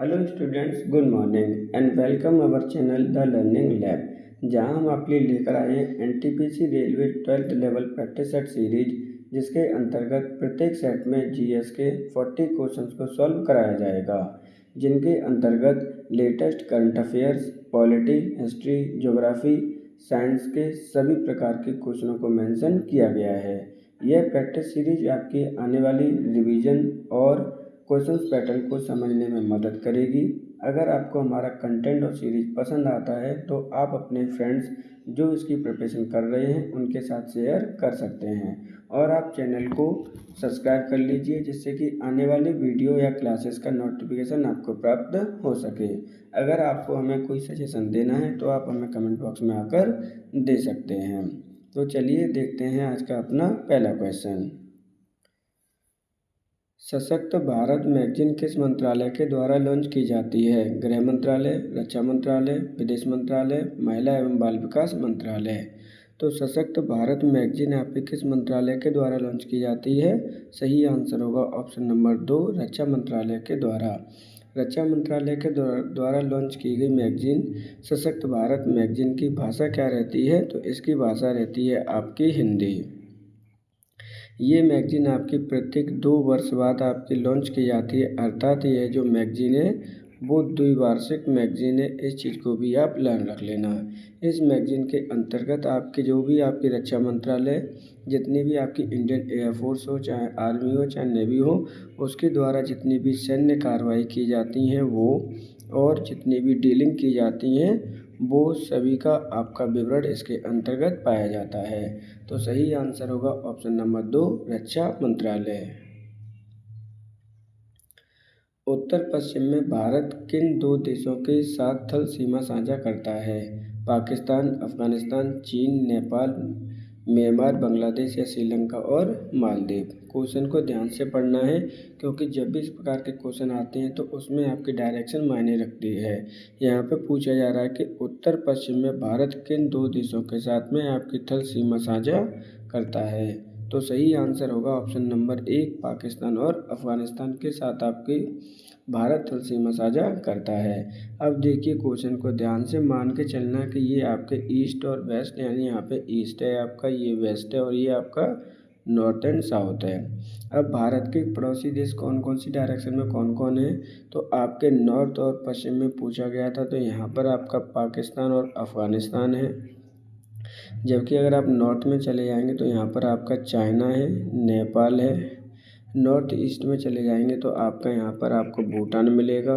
Hello students, good morning and welcome our channel the learning lab, जहां हम आपके लिए लेकर आए हैं NTPC railway 12th level practice set series, जिसके अंतर्गत प्रत्येक सेट में जीएस के 40 क्वेश्चंस को सॉल्व कराया जाएगा, जिनके अंतर्गत latest current affairs, polity, history, geography, science के सभी प्रकार के क्वेश्चनों को मेंशन किया गया है। यह प्रैक्टिस सीरीज आपकी आने वाली रिवीजन और क्वेश्चंस पैटर्न को समझने में मदद करेगी। अगर आपको हमारा कंटेंट और सीरीज पसंद आता है तो आप अपने फ्रेंड्स जो इसकी प्रिपरेशन कर रहे हैं उनके साथ शेयर कर सकते हैं, और आप चैनल को सब्सक्राइब कर लीजिए, जिससे कि आने वाले वीडियो या क्लासेस का नोटिफिकेशन आपको प्राप्त हो सके। अगर आपको हमें कोई सजेशन देना है तो आप हमें कमेंट बॉक्स में आकर दे सकते हैं। तो चलिए देखते हैं आज का अपना पहला क्वेश्चन। सशक्त भारत मैगजीन किस मंत्रालय के द्वारा लॉन्च की जाती है? गृह मंत्रालय, रक्षा मंत्रालय, विदेश मंत्रालय, महिला एवं बाल विकास मंत्रालय। तो सशक्त भारत मैगजीन आपके किस मंत्रालय के द्वारा लॉन्च की जाती है? सही आंसर होगा ऑप्शन नंबर 2, रक्षा मंत्रालय के द्वारा। रक्षा मंत्रालय के द्वारा लॉन्च की गई मैगजीन सशक्त भारत मैगजीन की भाषा क्या रहती है? तो इसकी भाषा रहती है आपकी हिंदी। ये मैगजीन आपकी प्रत्येक 2 वर्ष बाद आपकी लॉन्च की जाती है, अर्थात ये जो मैगजीन है वो द्विवार्षिक मैगजीन है। इस चीज़ को भी आप लर्न रख लेना। इस मैगजीन के अंतर्गत आपके जो भी आपकी रक्षा मंत्रालय, जितनी भी आपकी इंडियन एयरफोर्स हो, चाहे आर्मी हो, चाहे नेवी हो, उसके द्वारा जितनी भी सैन्य कार्रवाई की जाती हैं वो, और जितनी भी डीलिंग की जाती हैं वो सभी का आपका विवरण इसके अंतर्गत पाया जाता है। तो सही आंसर होगा ऑप्शन नंबर 2, रक्षा मंत्रालय। उत्तर पश्चिम में भारत किन 2 देशों के साथ थल सीमा साझा करता है? पाकिस्तान, अफगानिस्तान, चीन, नेपाल, म्यांमार, बांग्लादेश या श्रीलंका और मालदीव। क्वेश्चन को ध्यान से पढ़ना है, क्योंकि जब भी इस प्रकार के क्वेश्चन आते हैं तो उसमें आपकी डायरेक्शन मायने रखती है। यहाँ पे पूछा जा रहा है कि उत्तर पश्चिम में भारत किन 2 देशों के साथ में आपकी थल सीमा साझा करता है? तो सही आंसर होगा ऑप्शन नंबर 1, पाकिस्तान और अफगानिस्तान के साथ आपकी भारत थल सीमा साझा करता है। अब देखिए क्वेश्चन को ध्यान से मान के चलना कि ये आपके ईस्ट और वेस्ट, यानी यहाँ पे ईस्ट है आपका, ये वेस्ट है और ये आपका नॉर्थ एंड साउथ है। अब भारत के पड़ोसी देश कौन कौन सी डायरेक्शन में कौन कौन है? तो आपके नॉर्थ और पश्चिम में पूछा गया था, तो यहाँ पर आपका पाकिस्तान और अफगानिस्तान है। जबकि अगर आप नॉर्थ में चले जाएंगे तो यहाँ पर आपका चाइना है, नेपाल है। नॉर्थ ईस्ट में चले जाएंगे तो आपका यहाँ पर आपको भूटान मिलेगा,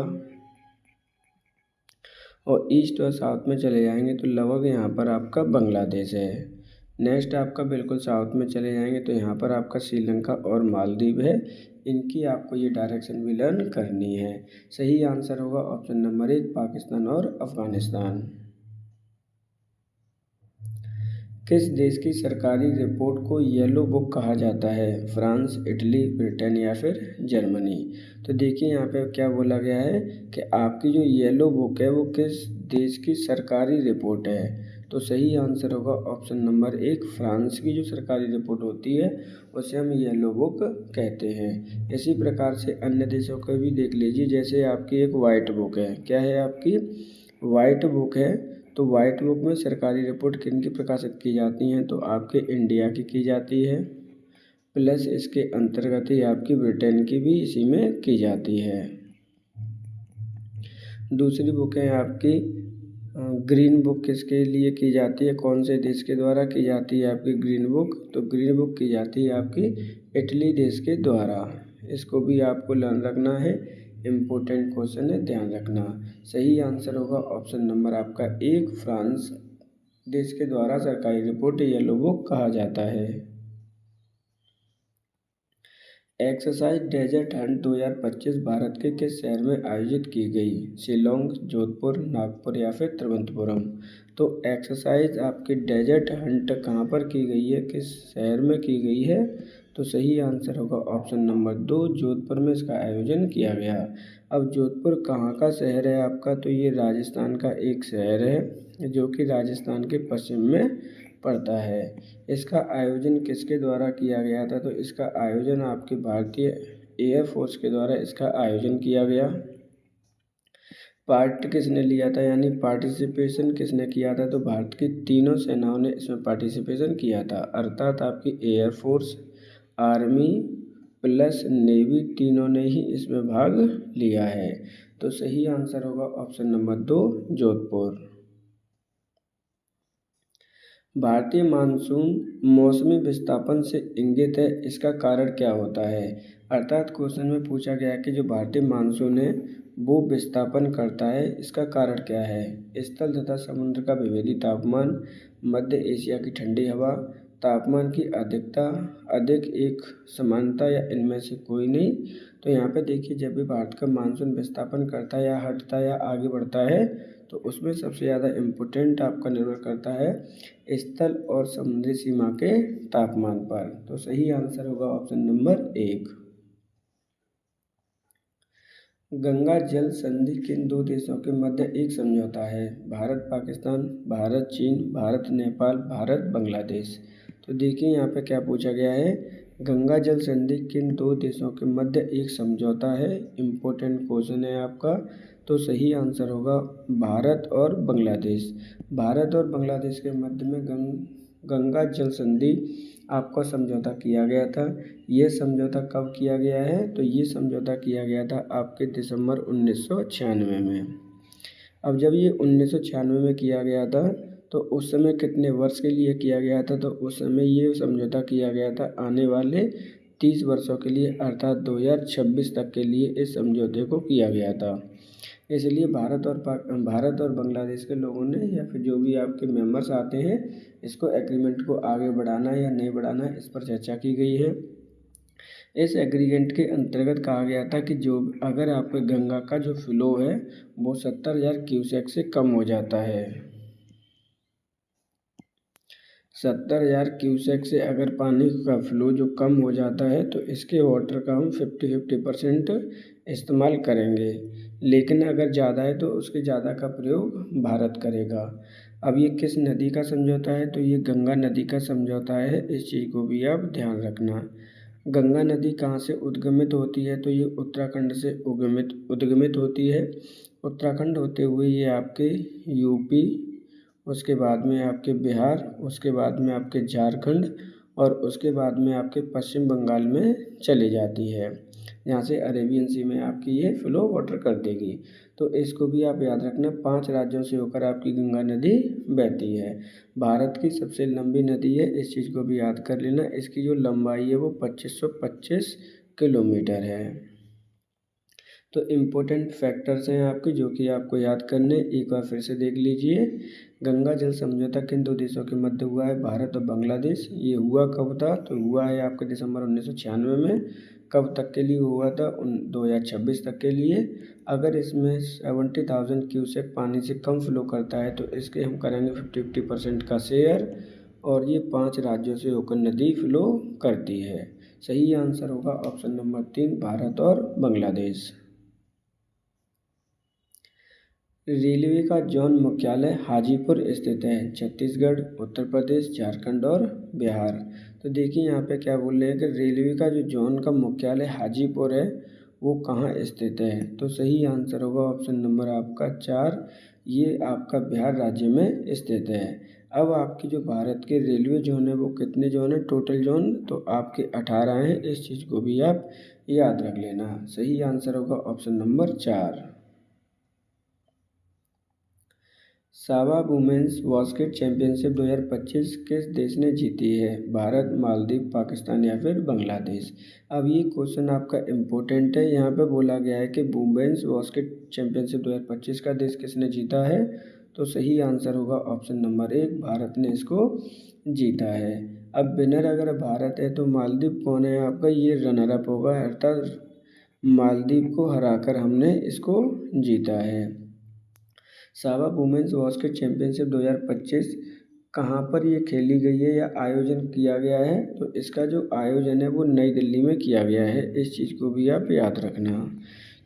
और ईस्ट और साउथ में चले जाएंगे तो लगभग यहाँ पर आपका बांग्लादेश है। नेक्स्ट आपका बिल्कुल साउथ में चले जाएंगे तो यहाँ पर आपका श्रीलंका और मालदीव है। इनकी आपको ये डायरेक्शन भी लर्न करनी है। सही आंसर होगा ऑप्शन नंबर 1, पाकिस्तान और अफगानिस्तान। किस देश की सरकारी रिपोर्ट को येलो बुक कहा जाता है? फ्रांस, इटली, ब्रिटेन या फिर जर्मनी। तो देखिए यहाँ पे क्या बोला गया है कि आपकी जो येलो बुक है वो किस देश की सरकारी रिपोर्ट है? तो सही आंसर होगा ऑप्शन नंबर 1, फ्रांस की जो सरकारी रिपोर्ट होती है उसे हम येलो बुक कहते हैं। इसी प्रकार से अन्य देशों को भी देख लीजिए, जैसे आपकी एक वाइट बुक है। क्या है आपकी? वाइट बुक है। तो वाइट बुक में सरकारी रिपोर्ट किन की प्रकाशित की जाती हैं? तो आपके इंडिया की जाती है, प्लस इसके अंतर्गत ही आपकी ब्रिटेन की भी इसी में की जाती है। दूसरी बुक है आपकी ग्रीन बुक, किसके लिए की जाती है? कौन से देश के द्वारा की जाती है आपकी ग्रीन बुक? तो ग्रीन बुक की जाती है आपकी इटली देश के द्वारा। इसको भी आपको लर्न रखना है, इम्पोर्टेंट क्वेश्चन है, ध्यान रखना। सही आंसर होगा ऑप्शन नंबर आपका 1, फ्रांस देश के द्वारा सरकारी रिपोर्ट येलो बुक कहा जाता है। एक्सरसाइज डेजर्ट हंट 2025 भारत के किस शहर में आयोजित की गई? शिलोंग, जोधपुर, नागपुर या फिर तिरुवनंतपुरम। तो एक्सरसाइज आपकी डेजर्ट हंट कहाँ पर की गई है, किस शहर में की गई है? तो सही आंसर होगा ऑप्शन नंबर 2, जोधपुर में इसका आयोजन किया गया। अब जोधपुर कहाँ का शहर है आपका? तो ये राजस्थान का एक शहर है जो कि राजस्थान के पश्चिम में पड़ता है। इसका आयोजन किसके द्वारा किया गया था? तो इसका आयोजन आपके भारतीय एयर फोर्स के द्वारा इसका आयोजन किया गया। पार्ट किसने लिया था, यानी पार्टिसिपेशन किसने किया था, तो भारत की तीनों सेनाओं ने इसमें पार्टिसिपेशन किया था, अर्थात आपकी एयरफोर्स, आर्मी प्लस नेवी तीनों ने ही इसमें भाग लिया है। तो सही आंसर होगा ऑप्शन नंबर 2 जोधपुर। भारतीय मानसून मौसमी विस्थापन से इंगित है, इसका कारण क्या होता है। अर्थात क्वेश्चन में पूछा गया कि जो भारतीय मानसून है वो विस्थापन करता है, इसका कारण क्या है। स्थल तथा समुद्र का विभेदी तापमान, मध्य एशिया की ठंडी हवा, तापमान की अधिकता, अधिक एक समानता या इनमें से कोई नहीं। तो यहाँ पे देखिए, जब भी भारत का मानसून विस्थापन करता है या हटता है या आगे बढ़ता है तो उसमें सबसे ज़्यादा इम्पोर्टेंट आपका निर्भर करता है स्थल और समुद्री सीमा के तापमान पर। तो सही आंसर होगा ऑप्शन नंबर 1। गंगा जल संधि किन दो देशों के मध्य एक समझौता है। भारत पाकिस्तान, भारत चीन, भारत नेपाल, भारत बांग्लादेश। तो देखिए यहाँ पे क्या पूछा गया है, गंगा जल संधि किन दो देशों के मध्य एक समझौता है। इम्पोर्टेंट क्वेश्चन है आपका। तो सही आंसर होगा भारत और बांग्लादेश। भारत और बांग्लादेश के मध्य में गंगा जल संधि आपका समझौता किया गया था। ये समझौता कब किया गया है, तो ये समझौता किया गया था आपके दिसंबर 1996 में। अब जब ये 1996 में किया गया था तो उस समय कितने वर्ष के लिए किया गया था, तो उस समय ये समझौता किया गया था आने वाले 30 वर्षों के लिए, अर्थात 2026 तक के लिए इस समझौते को किया गया था। इसलिए भारत और बांग्लादेश के लोगों ने या फिर जो भी आपके मेंबर्स आते हैं, इसको एग्रीमेंट को आगे बढ़ाना या नहीं बढ़ाना, इस पर चर्चा की गई है। इस एग्रीमेंट के अंतर्गत कहा गया था कि जो अगर आपके गंगा का जो फ्लो है वो 70,000 क्यूसेक से कम हो जाता है, 70,000 क्यूसेक से अगर पानी का फ्लो जो कम हो जाता है तो इसके वाटर का हम 50% इस्तेमाल करेंगे। लेकिन अगर ज़्यादा है तो उसके ज़्यादा का प्रयोग भारत करेगा। अब ये किस नदी का समझौता है, तो ये गंगा नदी का समझौता है। इस चीज़ को भी आप ध्यान रखना। गंगा नदी कहाँ से उद्गमित होती है, तो ये उत्तराखंड से उद्गमित होती है। उत्तराखंड होते हुए ये आपके यूपी, उसके बाद में आपके बिहार, उसके बाद में आपके झारखंड और उसके बाद में आपके पश्चिम बंगाल में चली जाती है। यहाँ से अरेबियन सी में आपकी ये फ्लो वाटर कर देगी। तो इसको भी आप याद रखना, 5 राज्यों से होकर आपकी गंगा नदी बहती है। भारत की सबसे लंबी नदी है, इस चीज़ को भी याद कर लेना। इसकी जो लंबाई है वो 2525 किलोमीटर है। तो इम्पोर्टेंट फैक्टर्स हैं आपके जो कि आपको याद करने, एक बार फिर से देख लीजिए। गंगा जल समझौता किन दो देशों के मध्य हुआ है, भारत और बांग्लादेश। ये हुआ कब था, तो हुआ है आपके दिसंबर 1996 में। कब तक के लिए हुआ था, 2026 तक के लिए। अगर इसमें 70,000 क्यूसेक पानी से कम फ्लो करता है तो इसके हम करेंगे 50% का शेयर, और ये 5 राज्यों से होकर नदी फ्लो करती है। सही आंसर होगा ऑप्शन नंबर 3 भारत और बांग्लादेश। रेलवे का जोन मुख्यालय हाजीपुर स्थित है, छत्तीसगढ़, उत्तर प्रदेश, झारखंड और बिहार। तो देखिए यहाँ पे क्या बोल रहे हैं कि रेलवे का जो जोन का मुख्यालय हाजीपुर है वो कहाँ स्थित है। तो सही आंसर होगा ऑप्शन नंबर आपका 4, ये आपका बिहार राज्य में स्थित है। अब आपकी जो भारत के रेलवे जोन है वो कितने जोन है, टोटल जोन, तो आपके 18 हैं। इस चीज़ को भी आप याद रख लेना। सही आंसर होगा ऑप्शन नंबर 4। सावा वुमेन्स बास्केट चैंपियनशिप 2025 किस देश ने जीती है, भारत, मालदीव, पाकिस्तान या फिर बांग्लादेश। अब ये क्वेश्चन आपका इम्पोर्टेंट है। यहाँ पे बोला गया है कि वुमेन्स बास्केट चैंपियनशिप 2025 का देश किसने जीता है। तो सही आंसर होगा ऑप्शन नंबर 1, भारत ने इसको जीता है। अब विनर अगर भारत है तो मालदीव कौन है आपका, ये रनर अप होगा, अर्थात मालदीव को हराकर हमने इसको जीता है। सावा वुमेन्स बास्केट चैंपियनशिप 2025 कहाँ पर ये खेली गई है या आयोजन किया गया है, तो इसका जो आयोजन है वो नई दिल्ली में किया गया है। इस चीज़ को भी आप याद रखना,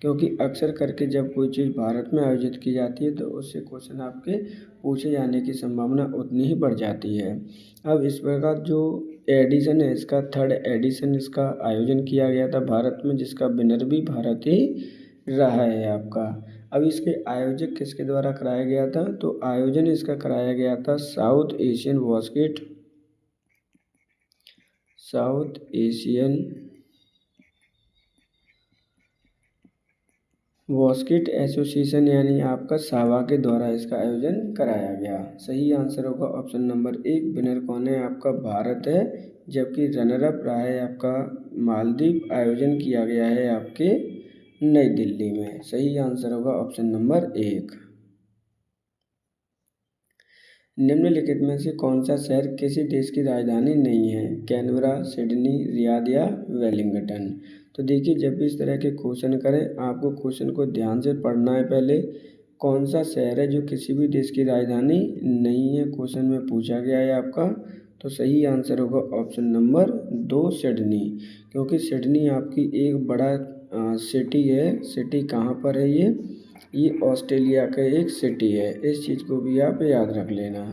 क्योंकि अक्सर करके जब कोई चीज़ भारत में आयोजित की जाती है तो उससे क्वेश्चन आपके पूछे जाने की संभावना उतनी ही बढ़ जाती है। अब इस प्रकार जो एडिशन है, इसका 3rd एडिशन इसका आयोजन किया गया था भारत में, जिसका विनर भी भारत ही रहा है आपका। अब इसके आयोजक किसके द्वारा कराया गया था, तो आयोजन इसका कराया गया था साउथ एशियन बास्केट एसोसिएशन यानी आपका सावा के द्वारा इसका आयोजन कराया गया। सही आंसर होगा ऑप्शन नंबर 1। विनर कौन है, आपका भारत है, जबकि रनर अप रहा है आपका मालदीव। आयोजन किया गया है आपके नई दिल्ली में। सही आंसर होगा ऑप्शन नंबर 1। निम्नलिखित में से कौन सा शहर किसी देश की राजधानी नहीं है, कैनबरा, सिडनी, रियाद या वेलिंगटन। तो देखिए, जब भी इस तरह के क्वेश्चन करें आपको क्वेश्चन को ध्यान से पढ़ना है। पहले कौन सा शहर है जो किसी भी देश की राजधानी नहीं है, क्वेश्चन में पूछा गया है आपका। तो सही आंसर होगा ऑप्शन नंबर 2 सिडनी, क्योंकि सिडनी आपकी एक बड़ा सिटी है। सिटी कहाँ पर है ये ऑस्ट्रेलिया का एक सिटी है। इस चीज़ को भी आप याद रख लेना।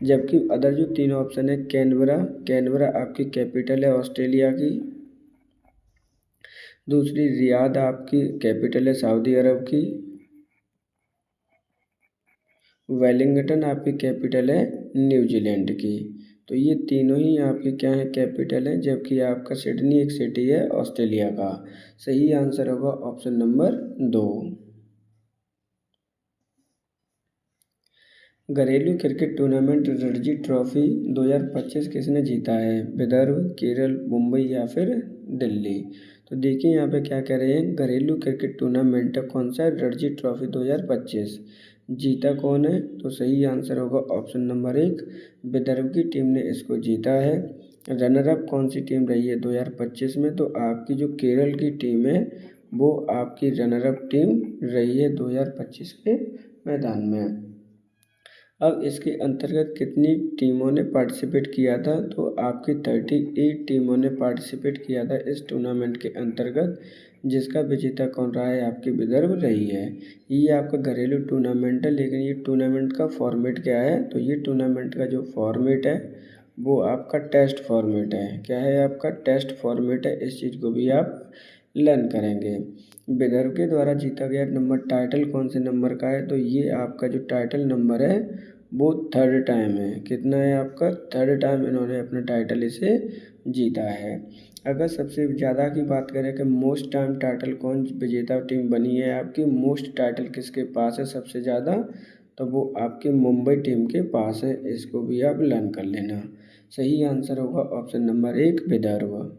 जबकि अदर जो तीन ऑप्शन है, कैनबरा आपकी कैपिटल है ऑस्ट्रेलिया की। दूसरी रियाद आपकी कैपिटल है सऊदी अरब की। वेलिंगटन आपकी कैपिटल है न्यूजीलैंड की। तो ये तीनों ही आपकी क्या है, कैपिटल है, जबकि आपका सिडनी एक सिटी है ऑस्ट्रेलिया का। सही आंसर होगा ऑप्शन नंबर 2। घरेलू क्रिकेट टूर्नामेंट रणजी ट्रॉफी 2025 किसने जीता है, विदर्भ, केरल, मुंबई या फिर दिल्ली। तो देखिए यहाँ पे क्या कह रहे हैं, घरेलू क्रिकेट टूर्नामेंट कौन सा है, रणजी ट्रॉफी 2025 जीता कौन है। तो सही आंसर होगा ऑप्शन नंबर 1, विदर्भ की टीम ने इसको जीता है। रनर अप कौन सी टीम रही है 2025 में, तो आपकी जो केरल की टीम है वो आपकी रनर अप टीम रही है 2025 के मैदान में। अब इसके अंतर्गत कितनी टीमों ने पार्टिसिपेट किया था, तो आपकी 38 टीमों ने पार्टिसिपेट किया था इस टूर्नामेंट के अंतर्गत, जिसका विजेता कौन रहा है, आपकी विदर्भ रही है। ये आपका घरेलू टूर्नामेंट है, लेकिन ये टूर्नामेंट का फॉर्मेट क्या है, तो ये टूर्नामेंट का जो फॉर्मेट है वो आपका टेस्ट फॉर्मेट है। क्या है, आपका टेस्ट फॉर्मेट है। इस चीज़ को भी आप लर्न करेंगे। विदर्भ के द्वारा जीता गया नंबर टाइटल कौन से नंबर का है, तो ये आपका जो टाइटल नंबर है वो 3rd टाइम है। कितना है आपका, 3rd टाइम इन्होंने अपना टाइटल इसे जीता है। अगर सबसे ज़्यादा की बात करें कि मोस्ट टाइम टाइटल कौन विजेता टीम बनी है आपकी, मोस्ट टाइटल किसके पास है सबसे ज़्यादा, तो वो आपकी मुंबई टीम के पास है। इसको भी आप लर्न कर लेना। सही आंसर होगा option number 1 Vidarbha.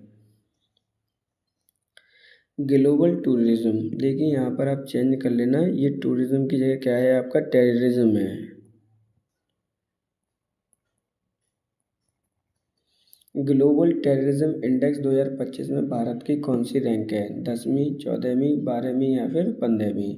Global tourism, देखिए यहाँ पर आप चेंज कर लेना, ये टूरिज्म की जगह क्या है, आपका टेररिज्म है। ग्लोबल टेररिज्म इंडेक्स 2025 में भारत की कौन सी रैंक है, 10वीं, 14वीं, 12वीं या फिर 15वीं।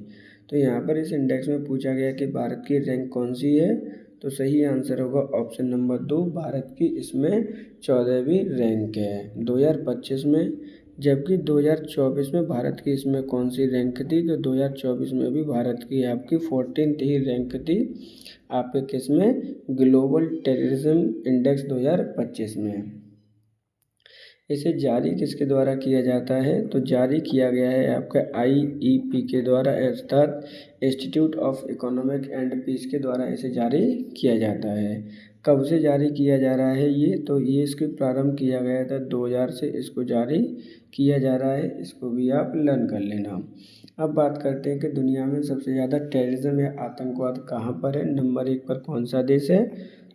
तो यहाँ पर इस इंडेक्स में पूछा गया कि भारत की रैंक कौन सी है, तो सही आंसर होगा ऑप्शन नंबर 2, भारत की इसमें 14वीं रैंक है 2025 में। जबकि 2024 में भारत की इसमें कौन सी रैंक थी, तो 2024 में भी भारत की आपकी 14th ही रैंक थी आपके किस में, ग्लोबल टेररिज्म इंडेक्स 2025 में। इसे जारी किसके द्वारा किया जाता है, तो जारी किया गया है आपका IEP के द्वारा, अर्थात institute of economic and peace के द्वारा इसे जारी किया जाता है। कब से जारी किया जा रहा है ये, तो ये इसके प्रारंभ किया गया था 2000 से इसको जारी किया जा रहा है। इसको भी आप लर्न कर लेना। अब बात करते हैं कि दुनिया में सबसे ज़्यादा टेररिज्म या आतंकवाद कहाँ पर है। नंबर 1 पर कौन सा देश है,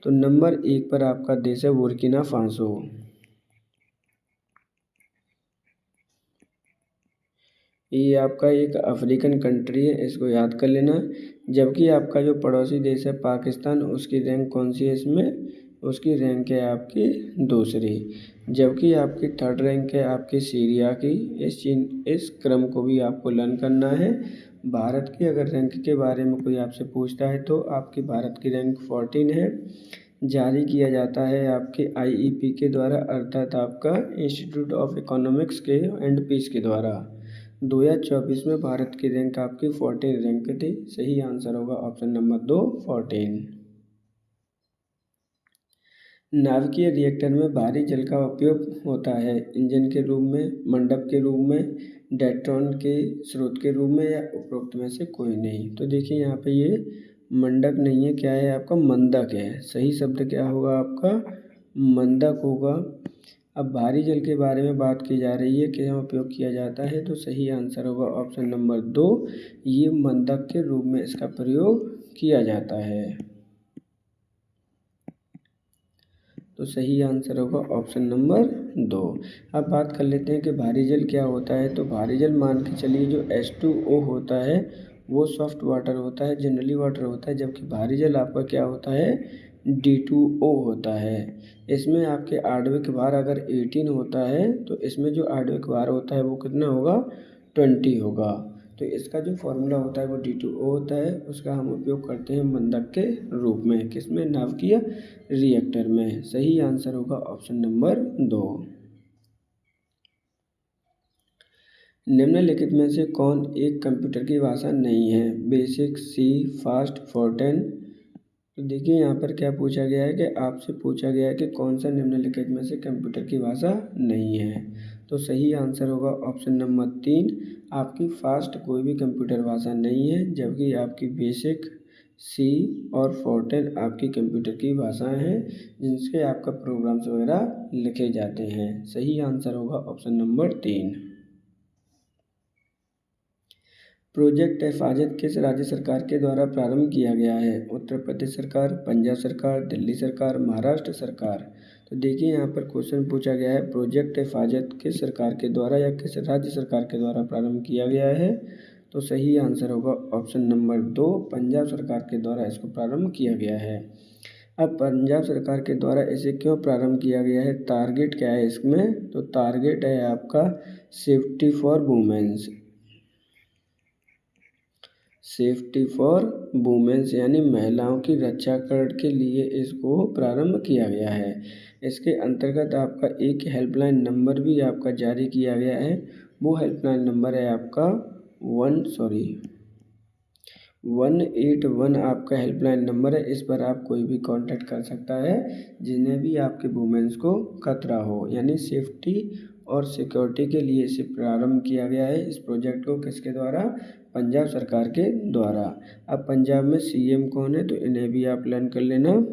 तो नंबर 1 पर आपका देश है बुर्किना फासो। ये आपका एक अफ्रीकन कंट्री है, इसको याद कर लेना। जबकि आपका जो पड़ोसी देश है पाकिस्तान, उसकी रैंक कौन सी है इसमें, उसकी रैंक है आपकी दूसरी। जबकि आपकी 3rd रैंक है आपकी सीरिया की। इस क्रम को भी आपको लर्न करना है। भारत की अगर रैंक के बारे में कोई आपसे पूछता है तो आपकी भारत की रैंक 14 है। जारी किया जाता है आपके IEP के द्वारा, अर्थात आपका इंस्टीट्यूट ऑफ इकोनॉमिक्स के एंड पीस के द्वारा। 2024 में भारत की रैंक आपकी 14 रैंक थी। सही आंसर होगा ऑप्शन नंबर 2 14। नाभिकीय रिएक्टर में भारी जल का उपयोग होता है, इंजन के रूप में, मंडप के रूप में, डेट्रॉन के स्रोत के रूप में या उपरोक्त में से कोई नहीं। तो देखिए यहाँ पे ये मंडक नहीं है, क्या है आपका मंदक है। सही शब्द क्या होगा आपका मंदक होगा। अब भारी जल के बारे में बात की जा रही है, क्या उपयोग किया जाता है, तो सही आंसर होगा ऑप्शन नंबर 2, ये मंदक के रूप में इसका प्रयोग किया जाता है। तो सही आंसर होगा ऑप्शन नंबर 2। अब बात कर लेते हैं कि भारी जल क्या होता है। तो भारी जल मान के चलिए जो H2O होता है वो सॉफ्ट वाटर होता है, जनरली वाटर होता है, जबकि भारी जल आपका क्या होता है D2O होता है। इसमें आपके आणविक भार अगर 18 होता है तो इसमें जो आणविक भार होता है वो कितना होगा 20 होगा। तो इसका जो फॉर्मूला होता है वो D2O होता है, उसका हम उपयोग करते हैं मंदक के रूप में, किसमें नाभिकीय रिएक्टर में। सही आंसर होगा ऑप्शन नंबर 2। निम्नलिखित में से कौन एक कंप्यूटर की भाषा नहीं है। बेसिक, सी, फास्ट, फोर्टेन। तो देखिए यहाँ पर क्या पूछा गया है कि आपसे पूछा गया है कि कौन सा निम्नलिखित में से कंप्यूटर की भाषा नहीं है। तो सही आंसर होगा ऑप्शन नंबर 3, आपकी फास्ट कोई भी कंप्यूटर भाषा नहीं है, जबकि आपकी बेसिक, सी और फोर्टेन आपकी कंप्यूटर की भाषाएं हैं जिनसे आपका प्रोग्राम्स वगैरह लिखे जाते हैं। सही आंसर होगा ऑप्शन नंबर 3। प्रोजेक्ट हिफाजत किस राज्य सरकार के द्वारा प्रारंभ किया गया है। उत्तर प्रदेश सरकार, पंजाब सरकार, दिल्ली सरकार, महाराष्ट्र सरकार। तो देखिए यहाँ पर क्वेश्चन पूछा गया है प्रोजेक्ट हिफाजत किस सरकार के द्वारा या किस राज्य सरकार के द्वारा प्रारंभ किया गया है। तो सही आंसर होगा ऑप्शन नंबर 2, पंजाब सरकार के द्वारा इसको प्रारंभ किया गया है। अब पंजाब सरकार के द्वारा इसे क्यों प्रारंभ किया गया है, टारगेट क्या है इसमें, तो टारगेट है आपका safety for womens, safety for womens यानी महिलाओं की रक्षाकरण के लिए इसको प्रारंभ किया गया है। इसके अंतर्गत आपका एक हेल्पलाइन नंबर भी आपका जारी किया गया है, वो हेल्पलाइन नंबर है आपका 181 आपका हेल्पलाइन नंबर है। इस पर आप कोई भी कांटेक्ट कर सकता है जिन्हें भी आपके वुमेन्स को खतरा हो, यानी सेफ्टी और सिक्योरिटी के लिए इसे प्रारंभ किया गया है। इस प्रोजेक्ट को किसके द्वारा, पंजाब सरकार के द्वारा। अब पंजाब में सीएम कौन है, तो इन्हें भी आप लर्न कर लेना।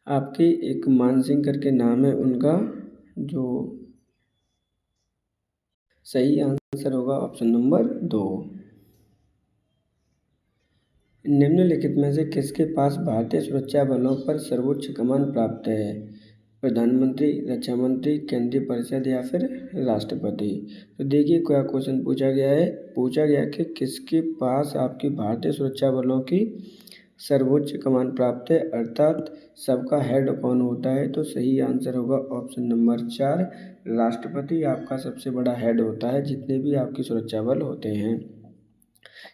आपके एक मान सिंह करके नाम है उनका, जो सही आंसर होगा ऑप्शन नंबर 2। निम्नलिखित में से किसके पास भारतीय सुरक्षा बलों पर सर्वोच्च कमान प्राप्त है। प्रधानमंत्री, रक्षा मंत्री, केंद्रीय परिषद या फिर राष्ट्रपति। तो देखिए क्या क्वेश्चन पूछा गया है, पूछा गया कि किसके पास आपकी भारतीय सुरक्षा बलों की सर्वोच्च कमान प्राप्त है, अर्थात सबका हेड कौन होता है। तो सही आंसर होगा ऑप्शन नंबर 4, राष्ट्रपति आपका सबसे बड़ा हेड होता है जितने भी आपकी सुरक्षा बल होते हैं,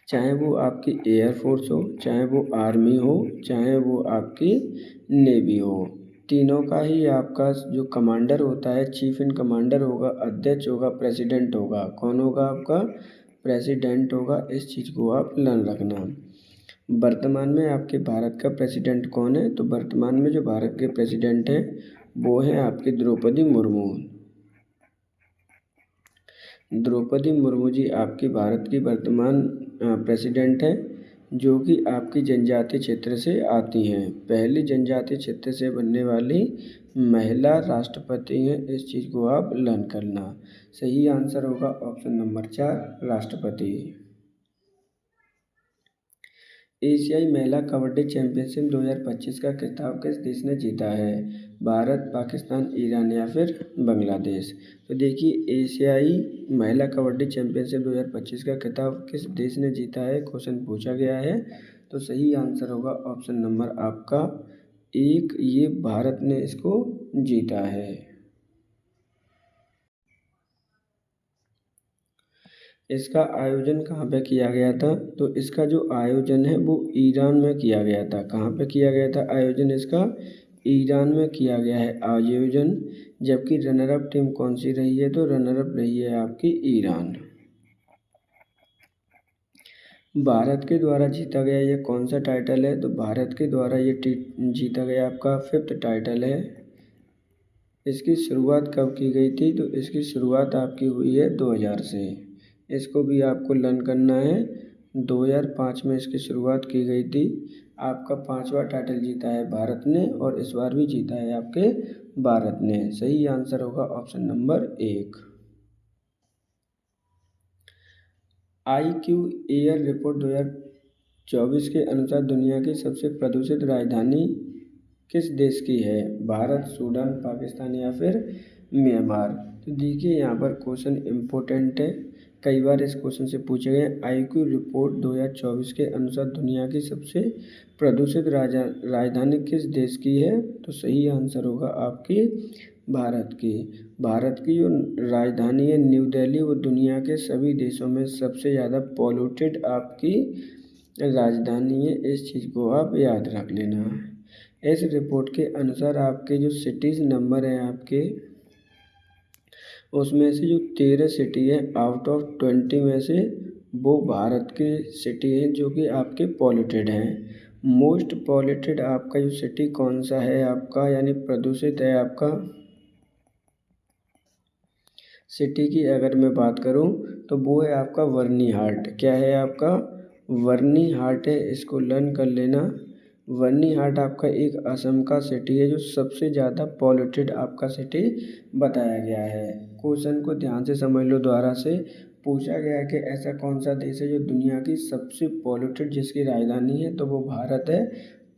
चाहे वो आपकी एयरफोर्स हो, चाहे वो आर्मी हो, चाहे वो आपकी नेवी हो। तीनों का ही आपका जो कमांडर होता है, चीफ इन कमांडर होगा, अध्यक्ष होगा, प्रेसिडेंट होगा। कौन होगा आपका, प्रेसिडेंट होगा। इस चीज़ को आप लर्न रखना। वर्तमान में आपके भारत का प्रेसिडेंट कौन है, तो वर्तमान में जो भारत के प्रेसिडेंट हैं वो हैं आपके द्रौपदी मुर्मू। द्रौपदी मुर्मू जी आपकी भारत की वर्तमान प्रेसिडेंट हैं, जो कि आपकी जनजातीय क्षेत्र से आती हैं। पहली जनजातीय क्षेत्र से बनने वाली महिला राष्ट्रपति हैं। इस चीज़ को आप लर्न करना। सही आंसर होगा ऑप्शन नंबर 4, राष्ट्रपति। एशियाई महिला कबड्डी चैंपियनशिप 2025 का खिताब किस देश ने जीता है। भारत, पाकिस्तान, ईरान या फिर बांग्लादेश। तो देखिए एशियाई महिला कबड्डी चैंपियनशिप 2025 का खिताब किस देश ने जीता है, क्वेश्चन पूछा गया है। तो सही आंसर होगा ऑप्शन नंबर आपका 1, ये भारत ने इसको जीता है। इसका आयोजन कहाँ पे किया गया था, तो इसका जो आयोजन है वो ईरान में किया गया था। कहाँ पे किया गया था आयोजन इसका, ईरान में किया गया है आयोजन। जबकि रनर अप टीम कौन सी रही है, तो रनर अप रही है आपकी ईरान। भारत के द्वारा जीता गया ये कौन सा टाइटल है, तो भारत के द्वारा ये जीता गया आपका 5th टाइटल है। इसकी शुरुआत कब की गई थी? तो इसकी शुरुआत आपकी हुई है 2000 से। इसको भी आपको लर्न करना है। 2005 में इसकी शुरुआत की गई थी। आपका 5वां टाइटल जीता है भारत ने और इस बार भी जीता है आपके भारत ने। सही आंसर होगा option number 1। IQ air report 2024 के अनुसार दुनिया की सबसे प्रदूषित राजधानी किस देश की है? भारत, सूडान, पाकिस्तान या फिर म्यांमार? तो देखिए यहाँ पर क्वेश्चन इम्पोर्टेंट है, कई बार इस क्वेश्चन से पूछे गए। IQ रिपोर्ट 2024 के अनुसार दुनिया की सबसे प्रदूषित राजधानी किस देश की है? तो सही आंसर होगा आपकी भारत की। भारत की जो राजधानी है न्यू दिल्ली, वो दुनिया के सभी देशों में सबसे ज़्यादा पॉल्यूटेड आपकी राजधानी है। इस चीज़ को आप याद रख लेना। इस रिपोर्ट के अनुसार आपके जो सिटीज़ नंबर हैं आपके, उसमें से जो 13 सिटी है आउट ऑफ 20 में से वो भारत की सिटी हैं जो कि आपके पॉल्यूटेड हैं। मोस्ट पॉल्यूटेड आपका जो सिटी कौन सा है आपका, यानी प्रदूषित है आपका सिटी की अगर मैं बात करूं तो वो है आपका वर्नी हार्ट। क्या है आपका? वर्नी हार्ट है, इसको लर्न कर लेना। वर्नी हार्ट आपका एक असम का सिटी है जो सबसे ज़्यादा पॉल्यूटेड आपका सिटी बताया गया है। क्वेश्चन को ध्यान से समझ लो। द्वारा से पूछा गया है कि ऐसा कौन सा देश है जो दुनिया की सबसे पॉल्यूटेड जिसकी राजधानी है, तो वो भारत है।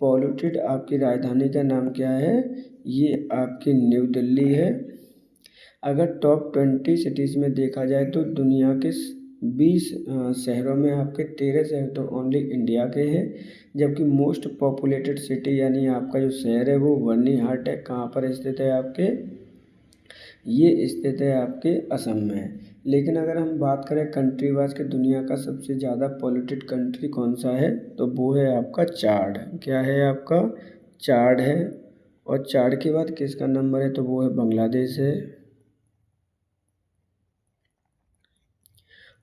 पॉल्यूटेड आपकी राजधानी का नाम क्या है? ये आपकी न्यू दिल्ली है। अगर टॉप 20 सिटीज़ में देखा जाए तो दुनिया के 20 शहरों में आपके 13 शहर तो ओनली इंडिया के हैं, जबकि मोस्ट पॉपुलेटेड सिटी यानी आपका जो शहर है वो वर्नी हार्ट है। कहाँ पर स्थित है आपके? ये स्थित है आपके असम में। लेकिन अगर हम बात करें कंट्री वाइज के दुनिया का सबसे ज़्यादा पॉल्यूटेड कंट्री कौन सा है, तो वो है आपका चाड। क्या है आपका? चाड है। और चाड के बाद किसका नंबर है? तो वो है बांग्लादेश है।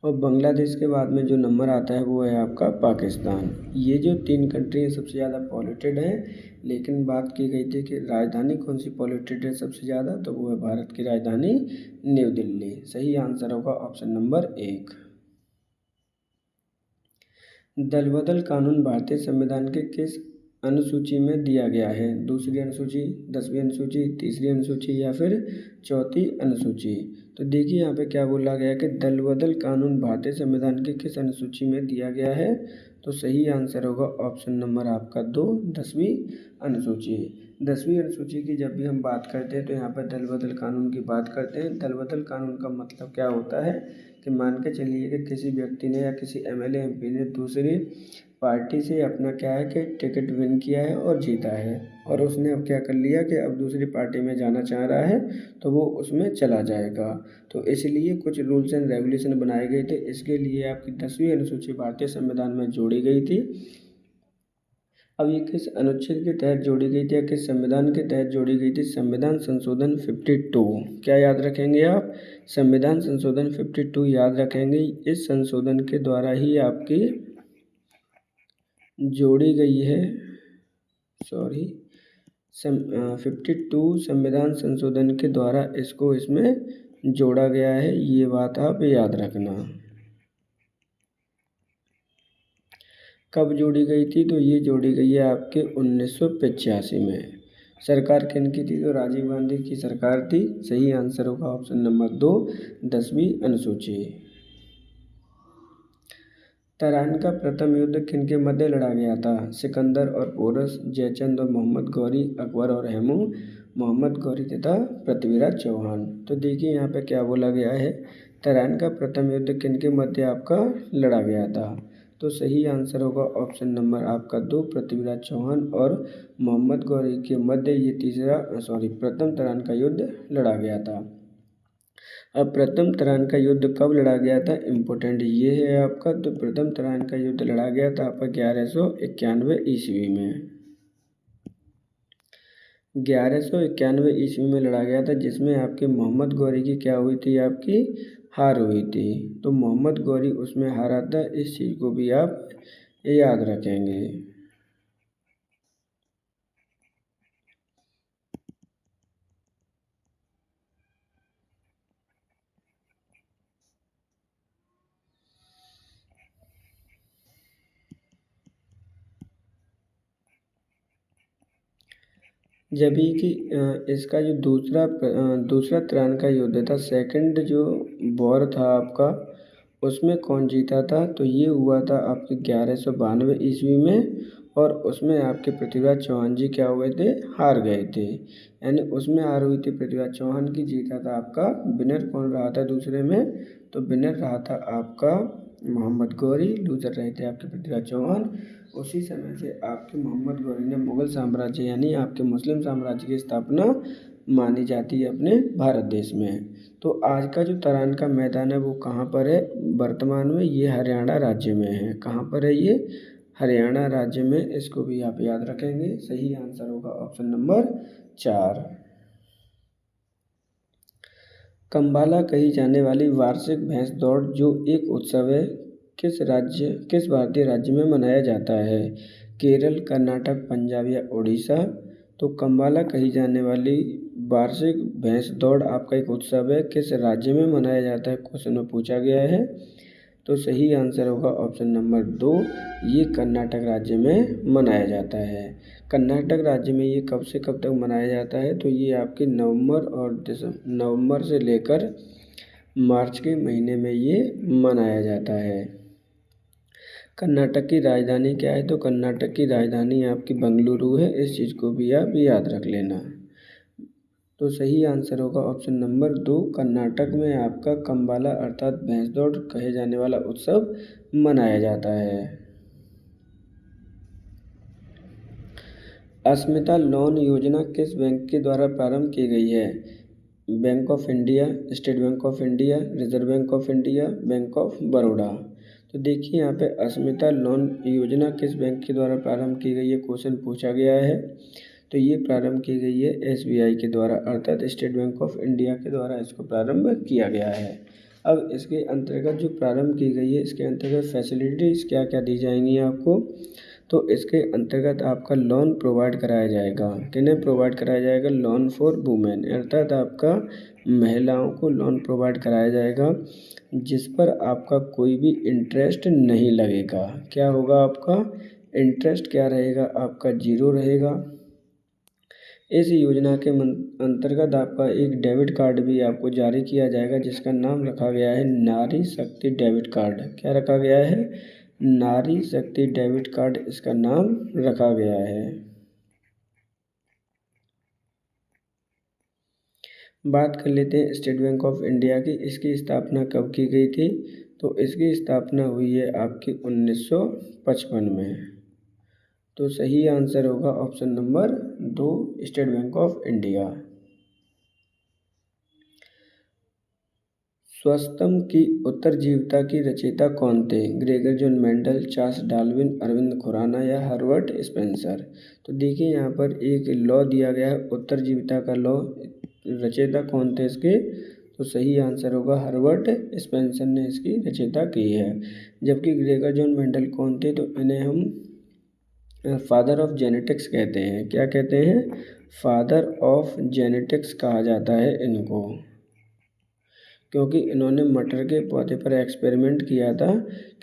और बांग्लादेश के बाद में जो नंबर आता है वो है आपका पाकिस्तान। ये जो 3 कंट्री हैं सबसे ज़्यादा पॉल्यूटेड हैं। लेकिन बात की गई थी कि राजधानी कौन सी पॉल्यूटेड है सबसे ज़्यादा, तो वो है भारत की राजधानी न्यू दिल्ली। सही आंसर होगा ऑप्शन नंबर 1। दल बदल कानून भारतीय संविधान के किस अनुसूची में दिया गया है? दूसरी अनुसूची, 10वीं अनुसूची, तीसरी अनुसूची या फिर चौथी अनुसूची? तो देखिए यहाँ पे क्या बोला गया है कि दल बदल कानून भारतीय संविधान के किस अनुसूची में दिया गया है? तो सही आंसर होगा ऑप्शन नंबर आपका 2, 10वीं अनुसूची। 10वीं अनुसूची की जब भी हम बात करते हैं तो यहाँ पर दल बदल कानून की बात करते हैं। दल बदल कानून का मतलब क्या होता है कि मान के चलिए कि किसी व्यक्ति ने या किसी MLA MP ने दूसरी पार्टी से अपना क्या है कि टिकट विन किया है और जीता है, और उसने अब क्या कर लिया कि अब दूसरी पार्टी में जाना चाह रहा है तो वो उसमें चला जाएगा। तो इसलिए कुछ रूल्स एंड रेगुलेशन बनाए गए थे। इसके लिए आपकी 10वीं अनुसूची भारतीय संविधान में जोड़ी गई थी। अब ये किस अनुच्छेद के तहत जोड़ी गई थी या किस संविधान के तहत जोड़ी गई थी? संविधान संशोधन 52। क्या याद रखेंगे आप? संविधान संशोधन 52 याद रखेंगे। इस संशोधन के द्वारा ही आपकी जोड़ी गई है, 52 संविधान संशोधन के द्वारा इसको इसमें जोड़ा गया है। ये बात आप याद रखना। कब जोड़ी गई थी? तो ये जोड़ी गई है आपके 1985 में। सरकार किनकी थी? तो राजीव गांधी की सरकार थी। सही आंसर होगा ऑप्शन नंबर 2, 10वीं अनुसूची। तराइन का प्रथम युद्ध किनके मध्य लड़ा गया था? सिकंदर और पोरस, जयचंद और मोहम्मद गौरी, अकबर और हेमू, मोहम्मद गौरी तथा पृथ्वीराज चौहान। तो देखिए यहाँ पे क्या बोला गया है, तराइन का प्रथम युद्ध किनके मध्य आपका लड़ा गया था? तो सही आंसर होगा ऑप्शन नंबर आपका 2, पृथ्वीराज चौहान और मोहम्मद गौरी के मध्य ये प्रथम तराइन का युद्ध लड़ा गया था। अब प्रथम तराइन का युद्ध कब लड़ा गया था? इम्पोर्टेंट ये है आपका। तो प्रथम तराइन का युद्ध लड़ा गया था आपका 1191 ईस्वी में। 1191 ईस्वी में लड़ा गया था, जिसमें आपके मोहम्मद गौरी की क्या हुई थी? आपकी हार हुई थी। तो मोहम्मद गौरी उसमें हारा था। इस चीज़ को भी आप याद रखेंगे। जबकि कि इसका जो दूसरा त्राण का युद्ध था, सेकंड जो वॉर था आपका, उसमें कौन जीता था? तो ये हुआ था आपके 1192 ईस्वी में, और उसमें आपके पृथ्वीराज चौहान जी क्या हुए थे? हार गए थे। यानी उसमें हार हुई थी पृथ्वीराज चौहान की, जीता था आपका, विनर कौन रहा था दूसरे में? तो विनर रहा था आपका मोहम्मद गौरी, लूजर रहे थे आपके पृथ्वीराज चौहान। उसी समय से आपके मोहम्मद गौरी ने मुगल साम्राज्य यानी आपके मुस्लिम साम्राज्य की स्थापना मानी जाती है अपने भारत देश में। तो आज का जो तरान का मैदान है वो कहाँ पर है वर्तमान में? ये हरियाणा राज्य में है। कहाँ पर है ये? हरियाणा राज्य में। इसको भी आप याद रखेंगे। सही आंसर होगा ऑप्शन नंबर 4। कंबाला कही जाने वाली वार्षिक भैंस दौड़ जो एक उत्सव है, किस भारतीय राज्य में मनाया जाता है? केरल, कर्नाटक, पंजाब या उड़ीसा? तो कंबाला कही जाने वाली वार्षिक भैंस दौड़ आपका एक उत्सव है, किस राज्य में मनाया जाता है? क्वेश्चन में पूछा गया है। तो सही आंसर होगा ऑप्शन नंबर 2, ये कर्नाटक राज्य में मनाया जाता है। कर्नाटक राज्य में ये कब से कब तक मनाया जाता है? तो ये आपके नवंबर से लेकर मार्च के महीने में ये मनाया जाता है। कर्नाटक की राजधानी क्या है? तो कर्नाटक की राजधानी आपकी बेंगलुरु है। इस चीज़ को भी आप याद रख लेना। तो सही आंसर होगा ऑप्शन नंबर 2, कर्नाटक में आपका कंबाला अर्थात भैंस दौड़ कहे जाने वाला उत्सव मनाया जाता है। अस्मिता लोन योजना किस बैंक के द्वारा प्रारंभ की गई है? Bank of India, state Bank of India, reserve bank of India, bank of Baroda? तो देखिए यहाँ पे अस्मिता लोन योजना किस बैंक के द्वारा प्रारंभ की गई है, क्वेश्चन पूछा गया है। तो ये प्रारंभ की गई है SBI के द्वारा, अर्थात स्टेट बैंक ऑफ इंडिया के द्वारा इसको प्रारंभ किया गया है। अब इसके अंतर्गत जो प्रारंभ की गई है, इसके अंतर्गत फैसिलिटीज़ क्या क्या दी जाएंगी आपको? तो इसके अंतर्गत आपका लोन प्रोवाइड कराया जाएगा। किन्हें प्रोवाइड कराया जाएगा? लोन फॉर वुमेन, अर्थात आपका महिलाओं को लोन प्रोवाइड कराया जाएगा, जिस पर आपका कोई भी इंटरेस्ट नहीं लगेगा। क्या होगा आपका इंटरेस्ट? क्या रहेगा आपका? 0 रहेगा। इस योजना के अंतर्गत आपका एक डेबिट कार्ड भी आपको जारी किया जाएगा, जिसका नाम रखा गया है नारी शक्ति डेबिट कार्ड। क्या रखा गया है? नारी शक्ति डेबिट कार्ड इसका नाम रखा गया है। बात कर लेते हैं स्टेट बैंक ऑफ इंडिया की। इसकी स्थापना कब की गई थी? तो इसकी स्थापना हुई है आपकी 1955 में। तो सही आंसर होगा option number 2, State Bank of India. स्वस्तम की उत्तरजीविता की रचयिता कौन थे? Gregor John Mendel, Charles Darwin, Arvind Khurana या हर्बर्ट स्पेंसर? तो देखिए यहाँ पर एक लॉ दिया गया है उत्तरजीविता का लॉ, रचयिता कौन थे इसके? तो सही आंसर होगा हर्बर्ट स्पेंसर ने इसकी रचयिता की है। जबकि ग्रेगर जॉन मेंडल कौन थे? तो इन्हें हम फादर ऑफ जेनेटिक्स कहते हैं। क्या कहते हैं? फादर ऑफ जेनेटिक्स कहा जाता है इनको, क्योंकि इन्होंने मटर के पौधे पर एक्सपेरिमेंट किया था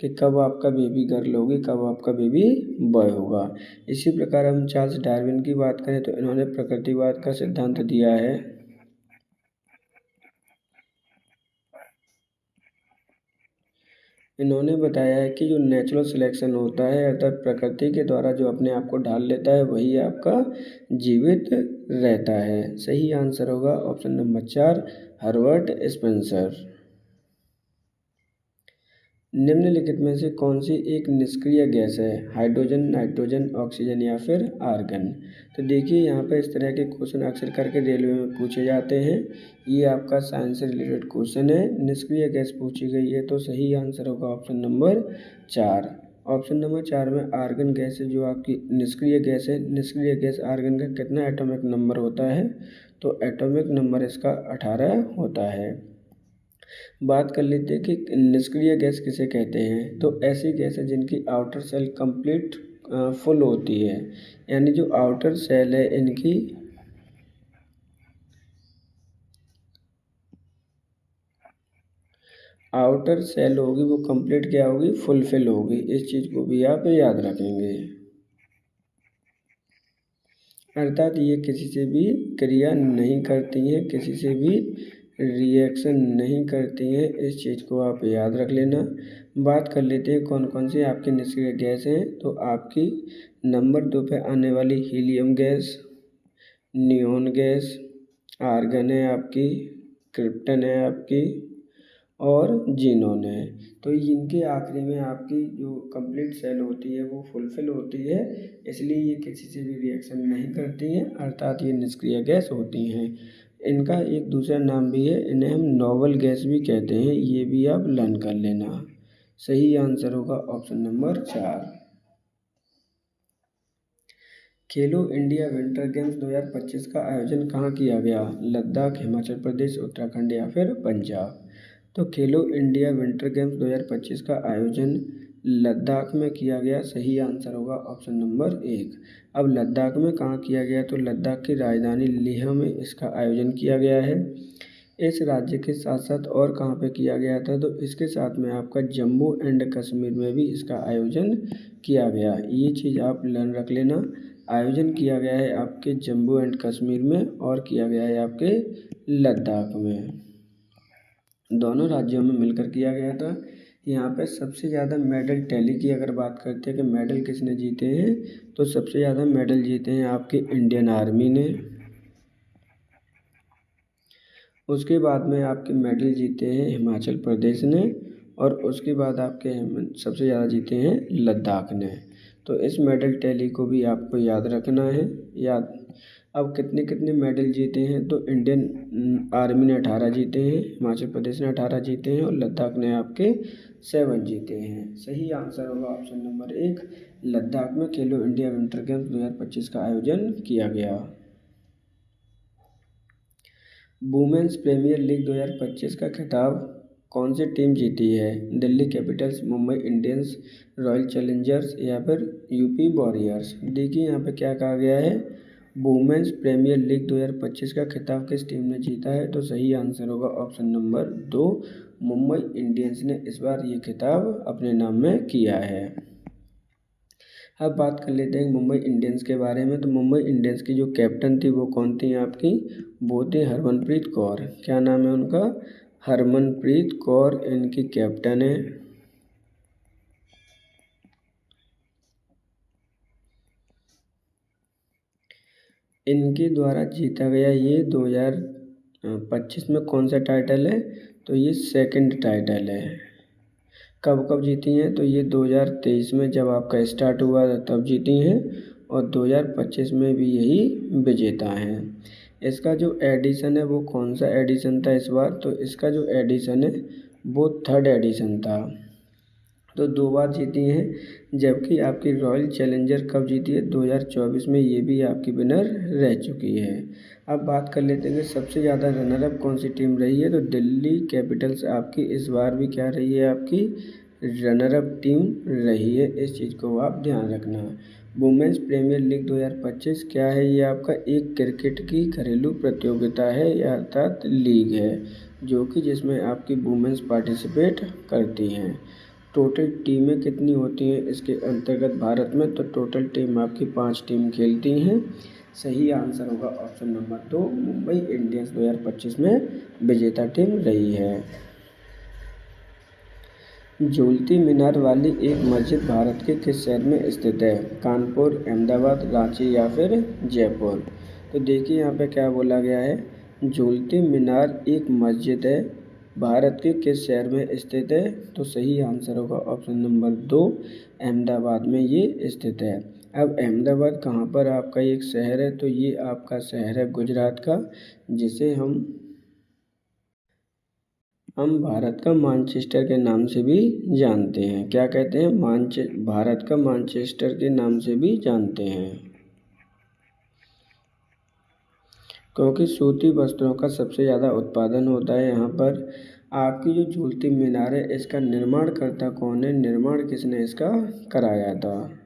कि कब आपका बेबी गर्ल होगी, कब आपका बेबी बॉय होगा। इसी प्रकार हम चार्ल्स डार्विन की बात करें तो इन्होंने प्रकृतिवाद का सिद्धांत दिया है। इन्होंने बताया है कि जो नेचुरल सिलेक्शन होता है, अर्थात प्रकृति के द्वारा जो अपने आप को ढाल लेता है, वही आपका जीवित रहता है। सही आंसर होगा ऑप्शन नंबर 4, हर्बर्ट स्पेंसर। निम्नलिखित में से कौन सी एक निष्क्रिय गैस है? हाइड्रोजन, नाइट्रोजन, ऑक्सीजन या फिर आर्गन? तो देखिए यहाँ पे इस तरह के क्वेश्चन अक्सर करके रेलवे में पूछे जाते हैं। ये आपका साइंस से रिलेटेड क्वेश्चन है। निष्क्रिय गैस पूछी गई है, तो सही आंसर होगा ऑप्शन नंबर 4। ऑप्शन नंबर 4 में आर्गन गैस है जो आपकी निष्क्रिय गैस है। निष्क्रिय गैस आर्गन का कितना एटॉमिक नंबर होता है? तो एटॉमिक नंबर इसका 18 होता है। बात कर लेते हैं कि निष्क्रिय गैस किसे कहते हैं? तो ऐसी गैस है जिनकी आउटर सेल कंप्लीट फुल होती है, यानी जो आउटर सेल है इनकी आउटर सेल होगी वो कंप्लीट क्या होगी? फुलफिल होगी। इस चीज़ को भी आप याद रखेंगे। अर्थात ये किसी से भी क्रिया नहीं करती हैं, किसी से भी रिएक्शन नहीं करती हैं। इस चीज़ को आप याद रख लेना। बात कर लेते हैं कौन कौन सी आपकी निष्क्रिय गैस हैं। तो आपकी नंबर 2 पे आने वाली helium gas, neon gas, argon है आपकी, क्रिप्टन है आपकी और जीनोन है। तो इनके आखिरी में आपकी जो कंप्लीट सेल होती है वो फुलफिल होती है, इसलिए ये किसी से भी रिएक्शन नहीं करती हैं, अर्थात ये निष्क्रिय गैस होती हैं। इनका एक दूसरा नाम भी है, इन्हें हम नोबल गैस भी कहते हैं, ये भी आप लर्न कर लेना। सही आंसर होगा ऑप्शन नंबर 4। खेलो इंडिया विंटर गेम्स 2025 का आयोजन कहाँ किया गया? लद्दाख, हिमाचल प्रदेश, उत्तराखंड या फिर पंजाब? तो खेलो इंडिया विंटर गेम्स 2025 का आयोजन लद्दाख में किया गया। सही आंसर होगा ऑप्शन नंबर 1। अब लद्दाख में कहाँ किया गया? तो लद्दाख की राजधानी लेह में इसका आयोजन किया गया है। इस राज्य के साथ साथ और कहाँ पे किया गया था? तो इसके साथ में आपका जम्मू एंड कश्मीर में भी इसका आयोजन किया गया। ये चीज़ आप लर्न रख लेना। आयोजन किया गया है आपके जम्मू एंड कश्मीर में और किया गया है आपके लद्दाख में, दोनों राज्यों में मिलकर किया गया था। यहाँ पे सबसे ज़्यादा मेडल टैली की अगर बात करते हैं कि मेडल किसने जीते हैं, तो सबसे ज़्यादा मेडल जीते हैं आपके इंडियन आर्मी ने। उसके बाद में आपके मेडल जीते हैं हिमाचल प्रदेश ने और उसके बाद आपके सबसे ज़्यादा जीते हैं लद्दाख ने। तो इस मेडल टैली को भी आपको याद रखना है। अब कितने कितने मेडल जीते हैं? तो इंडियन आर्मी ने 18 जीते हैं, हिमाचल प्रदेश ने 18 जीते हैं और लद्दाख ने आपके 7 जीते हैं। सही आंसर होगा ऑप्शन नंबर 1। लद्दाख में खेलो इंडिया विंटर गेम्स 2025 का आयोजन किया गया। वुमेन्स प्रीमियर लीग 2025 का खिताब कौन सी टीम जीती है? Delhi Capitals, Mumbai Indians, royal Challengers या फिर यूपी वॉरियर्स? देखिए यहाँ पे क्या कहा गया है, वुमेन्स प्रीमियर लीग 2025 का खिताब किस टीम ने जीता है? तो सही आंसर होगा ऑप्शन नंबर 2, मुंबई इंडियंस ने इस बार ये खिताब अपने नाम में किया है। अब बात कर लेते हैं मुंबई इंडियंस के बारे में। तो मुंबई इंडियंस की जो कैप्टन थी वो कौन थी आपकी? वो थी हरमनप्रीत कौर। क्या नाम है उनका? हरमनप्रीत कौर इनकी कैप्टन है। इनके द्वारा जीता गया ये 2025 में कौन सा टाइटल है? तो ये सेकंड टाइटल है। कब कब जीती हैं? तो ये 2023 में जब आपका स्टार्ट हुआ तब जीती हैं और 2025 में भी यही विजेता हैं। इसका जो एडिशन है वो कौन सा एडिशन था इस बार? तो इसका जो एडिशन है वो 3rd एडिशन था। तो 2 बार जीती हैं। जबकि आपकी रॉयल चैलेंजर कब जीती है? 2024 में ये भी आपकी विनर रह चुकी है। अब बात कर लेते हैं कि सबसे ज़्यादा रनर अप कौन सी टीम रही है? तो दिल्ली कैपिटल्स आपकी इस बार भी क्या रही है? आपकी रनर अप टीम रही है। इस चीज़ को आप ध्यान रखना। वुमेन्स प्रीमियर लीग 2025 क्या है? ये आपका एक क्रिकेट की घरेलू प्रतियोगिता है या अर्थात लीग है, जो कि जिसमें आपकी वुमेन्स पार्टिसिपेट करती हैं। टोटल टीमें कितनी होती हैं इसके अंतर्गत भारत में? तो टोटल टीम आपकी 5 टीम खेलती हैं। सही आंसर होगा ऑप्शन नंबर 2, मुंबई इंडियंस 2025 में विजेता टीम रही है। झूलती मीनार वाली एक मस्जिद भारत के किस शहर में स्थित है? कानपुर, अहमदाबाद, रांची या फिर जयपुर? तो देखिए यहाँ पे क्या बोला गया है, झूलती मीनार एक मस्जिद है, भारत के किस शहर में स्थित है? तो सही आंसर होगा ऑप्शन नंबर 2, अहमदाबाद में ये स्थित है। अब अहमदाबाद कहाँ पर आपका एक शहर है? तो ये आपका शहर है गुजरात का, जिसे हम भारत का मानचेस्टर के नाम से भी जानते हैं। क्या कहते हैं? भारत का मानचेस्टर के नाम से भी जानते हैं, क्योंकि सूती वस्त्रों का सबसे ज़्यादा उत्पादन होता है यहाँ पर। आपकी जो झूलती मीनार है इसका निर्माणकर्ता कौन है? निर्माण किसने इसका कराया था?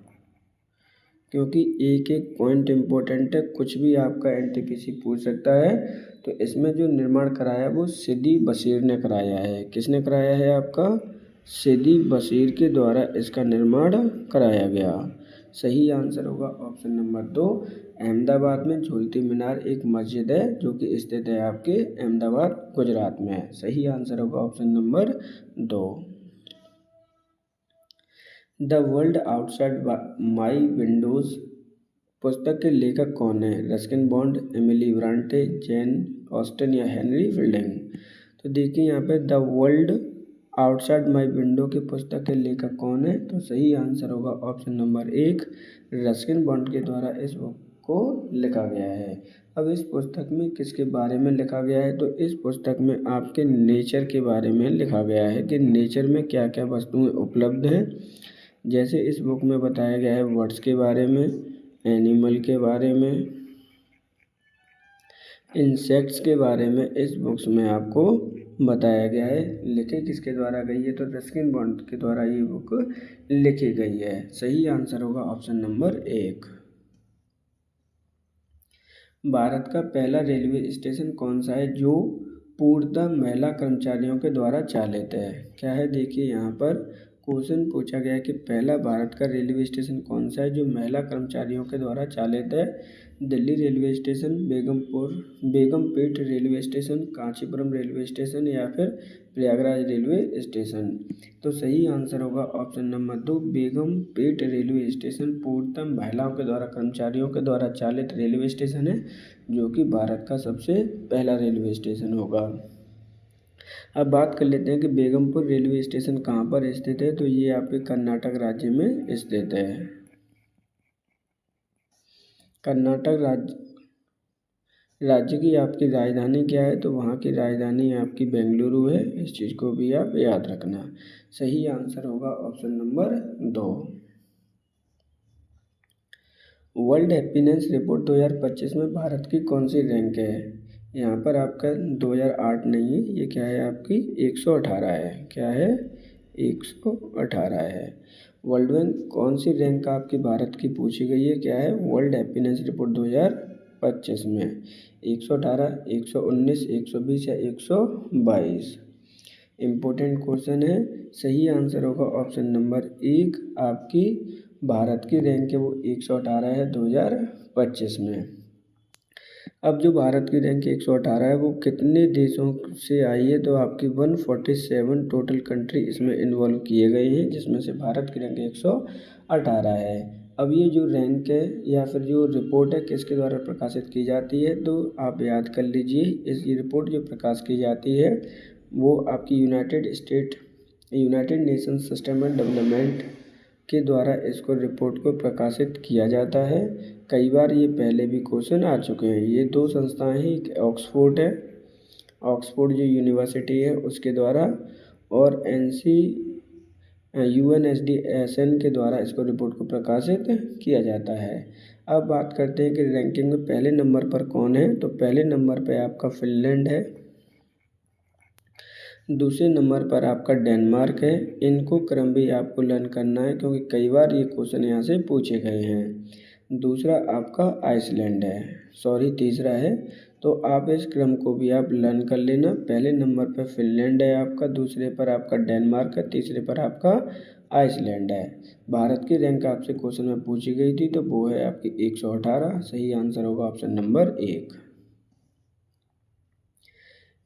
क्योंकि एक एक पॉइंट इम्पोर्टेंट है, कुछ भी आपका एनटीपीसी पूछ सकता है। तो इसमें जो निर्माण कराया वो सिदी बशीर ने कराया है। किसने कराया है? आपका सिदी बशीर के द्वारा इसका निर्माण कराया गया। सही आंसर होगा ऑप्शन नंबर 2। अहमदाबाद में झूलती मीनार एक मस्जिद है जो कि स्थित है आपके अहमदाबाद गुजरात में है। सही आंसर होगा option number 2। The world outside my windows पुस्तक के लेखक कौन है? Ruskin Bond, Emily Bronte, Jane Austen या हेनरी फील्डिंग। तो देखिए यहाँ पे the world outside my window की पुस्तक के लेखक कौन है? तो सही आंसर होगा ऑप्शन नंबर 1। रस्किन बॉन्ड के द्वारा इस बुक को लिखा गया है। अब इस पुस्तक में किसके बारे में लिखा गया है? तो इस पुस्तक में आपके नेचर के बारे में लिखा गया है कि नेचर में क्या क्या वस्तुएं उपलब्ध हैं। जैसे इस बुक में बताया गया है बर्ड्स के बारे में, एनिमल के बारे में, इंसेक्ट्स के बारे में इस बुक्स में आपको बताया गया है। लिखी किसके द्वारा गई है? तो रस्किन बॉन्ड के द्वारा ये बुक लिखी गई है। सही आंसर होगा ऑप्शन नंबर 1। भारत का पहला रेलवे स्टेशन कौन सा है जो पूर्णतः महिला कर्मचारियों के द्वारा चालित है? क्या है? देखिए यहाँ पर क्वेश्चन पूछा गया है कि पहला भारत का रेलवे स्टेशन कौन सा है जो महिला कर्मचारियों के द्वारा चालित है? Delhi railway station, Begumpet railway station, Kanchipuram railway station या फिर प्रयागराज रेलवे स्टेशन। तो सही आंसर होगा option number 2। Begumpet railway station पूर्णतः महिलाओं के द्वारा कर्मचारियों के द्वारा चालित रेलवे स्टेशन है जो कि भारत का सबसे पहला रेलवे स्टेशन होगा। अब बात कर लेते हैं कि बेगमपुर रेलवे स्टेशन कहाँ पर स्थित है? तो ये आपके कर्नाटक राज्य में स्थित है। कर्नाटक राज्य की आपकी राजधानी क्या है? तो वहाँ की राजधानी आपकी बेंगलुरु है। इस चीज़ को भी आप याद रखना। सही आंसर होगा option number 2। World happiness report 2025 में भारत की कौन सी रैंक है? यहाँ पर आपका 2008 नहीं है, ये क्या है आपकी 118 है। क्या है? 118 है। वर्ल्ड बैंक कौन सी रैंक आपकी भारत की पूछी गई है? क्या है? वर्ल्ड हैप्पीनेस रिपोर्ट 2025 में 118, 119, 120 या 122। इम्पोर्टेंट क्वेश्चन है। सही आंसर होगा ऑप्शन नंबर 1। आपकी भारत की रैंक है वो 118 है 2025 में। अब जो भारत की रैंक 118 है वो कितने देशों से आई है? तो आपकी 147 टोटल कंट्री इसमें इन्वॉल्व किए गए हैं जिसमें से भारत की रैंक 118 है। अब ये जो रैंक है या फिर जो रिपोर्ट है किसके द्वारा प्रकाशित की जाती है? तो आप याद कर लीजिए, इस रिपोर्ट जो प्रकाश की जाती है वो आपकी यूनाइटेड नेशन सस्टेनेबल डेवलपमेंट के द्वारा इसको रिपोर्ट को प्रकाशित किया जाता है। कई बार ये पहले भी क्वेश्चन आ चुके हैं। ये 2 संस्थाएं हैं, एक ऑक्सफोर्ड है, ऑक्सफोर्ड जो यूनिवर्सिटी है उसके द्वारा, और UNSDSN के द्वारा इसको रिपोर्ट को प्रकाशित किया जाता है। अब बात करते हैं कि रैंकिंग में पहले नंबर पर कौन है? तो पहले नंबर पर आपका फिनलैंड है, दूसरे नंबर पर आपका डेनमार्क है। इनको क्रम भी आपको लर्न करना है क्योंकि कई बार ये क्वेश्चन यहाँ से पूछे गए हैं। दूसरा आपका आइसलैंड है, तीसरा है। तो आप इस क्रम को भी आप लर्न कर लेना। पहले नंबर पर फिनलैंड है आपका, दूसरे पर आपका डेनमार्क है, तीसरे पर आपका आइसलैंड है। भारत की रैंक आपसे क्वेश्चन में पूछी गई थी तो वो है आपकी 118। सही आंसर होगा ऑप्शन नंबर 1।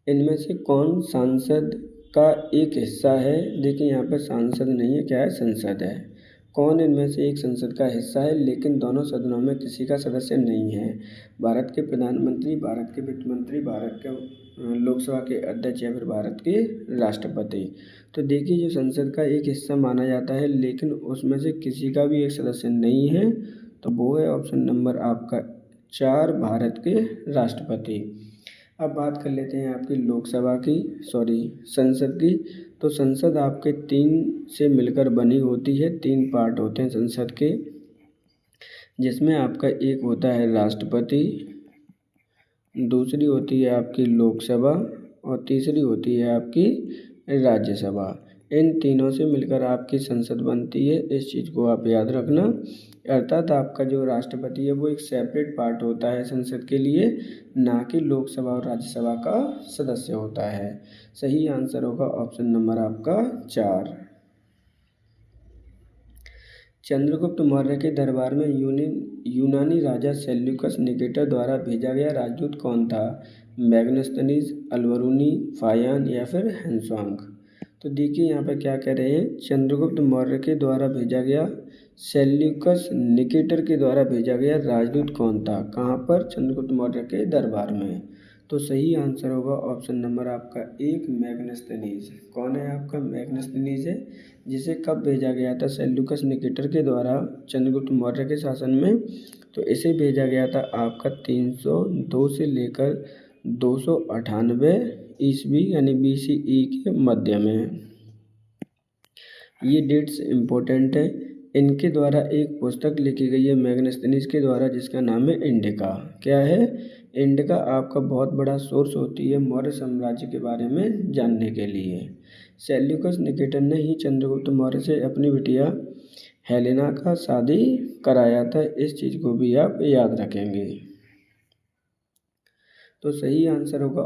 इनमें से कौन सांसद का एक हिस्सा है? देखिए यहाँ पर सांसद नहीं है, क्या है? संसद है। कौन इनमें से एक संसद का हिस्सा है लेकिन दोनों सदनों में किसी का सदस्य नहीं है? भारत के प्रधानमंत्री, भारत के वित्त मंत्री, भारत के लोकसभा के अध्यक्ष या फिर भारत के राष्ट्रपति। तो देखिए जो संसद का एक हिस्सा माना जाता है लेकिन उसमें से किसी का भी एक सदस्य नहीं है तो वो है ऑप्शन नंबर आपका 4, भारत के राष्ट्रपति। अब बात कर लेते हैं आपकी संसद की। तो संसद आपके 3 से मिलकर बनी होती है, 3 पार्ट होते हैं संसद के, जिसमें आपका एक होता है राष्ट्रपति, दूसरी होती है आपकी लोकसभा और तीसरी होती है आपकी राज्यसभा। इन तीनों से मिलकर आपकी संसद बनती है। इस चीज़ को आप याद रखना। अर्थात आपका जो राष्ट्रपति है वो एक सेपरेट पार्ट होता है संसद के लिए, ना कि लोकसभा और राज्यसभा का सदस्य होता है। सही आंसर होगा ऑप्शन नंबर आपका 4। चंद्रगुप्त मौर्य के दरबार में यूनानी राजा सेल्यूकस निकेटर द्वारा भेजा गया राजदूत कौन था? मैग्नेस्थनीज, अल्बरूनी, फायान या फिर हेंसवांग। तो देखिए यहाँ पर क्या कह रहे हैं, चंद्रगुप्त मौर्य के द्वारा भेजा गया, सेल्यूकस निकेटर के द्वारा भेजा गया राजदूत कौन था? कहाँ पर? चंद्रगुप्त मौर्य के दरबार में। तो सही आंसर होगा ऑप्शन नंबर आपका 1 मैग्नेस्थनीज। कौन है आपका? मैग्नेस्थनीज है, जिसे कब भेजा गया था सेल्यूकस निकेटर के द्वारा चंद्रगुप्त मौर्य के शासन में? तो इसे भेजा गया था आपका 302 से लेकर 298 ईस्वी यानी BCE के मध्य में। ये डेट्स इम्पोर्टेंट है। इनके द्वारा एक पुस्तक लिखी गई है मैग्नेस्थनीज के द्वारा, जिसका नाम है इंडिका। क्या है? इंडिका आपका बहुत बड़ा सोर्स होती है मौर्य साम्राज्य के बारे में जानने के लिए। सेल्यूकस निकेटर ने ही चंद्रगुप्त मौर्य से अपनी बिटिया हेलेना का शादी कराया था। इस चीज़ को भी आप याद रखेंगे। तो सही आंसर होगा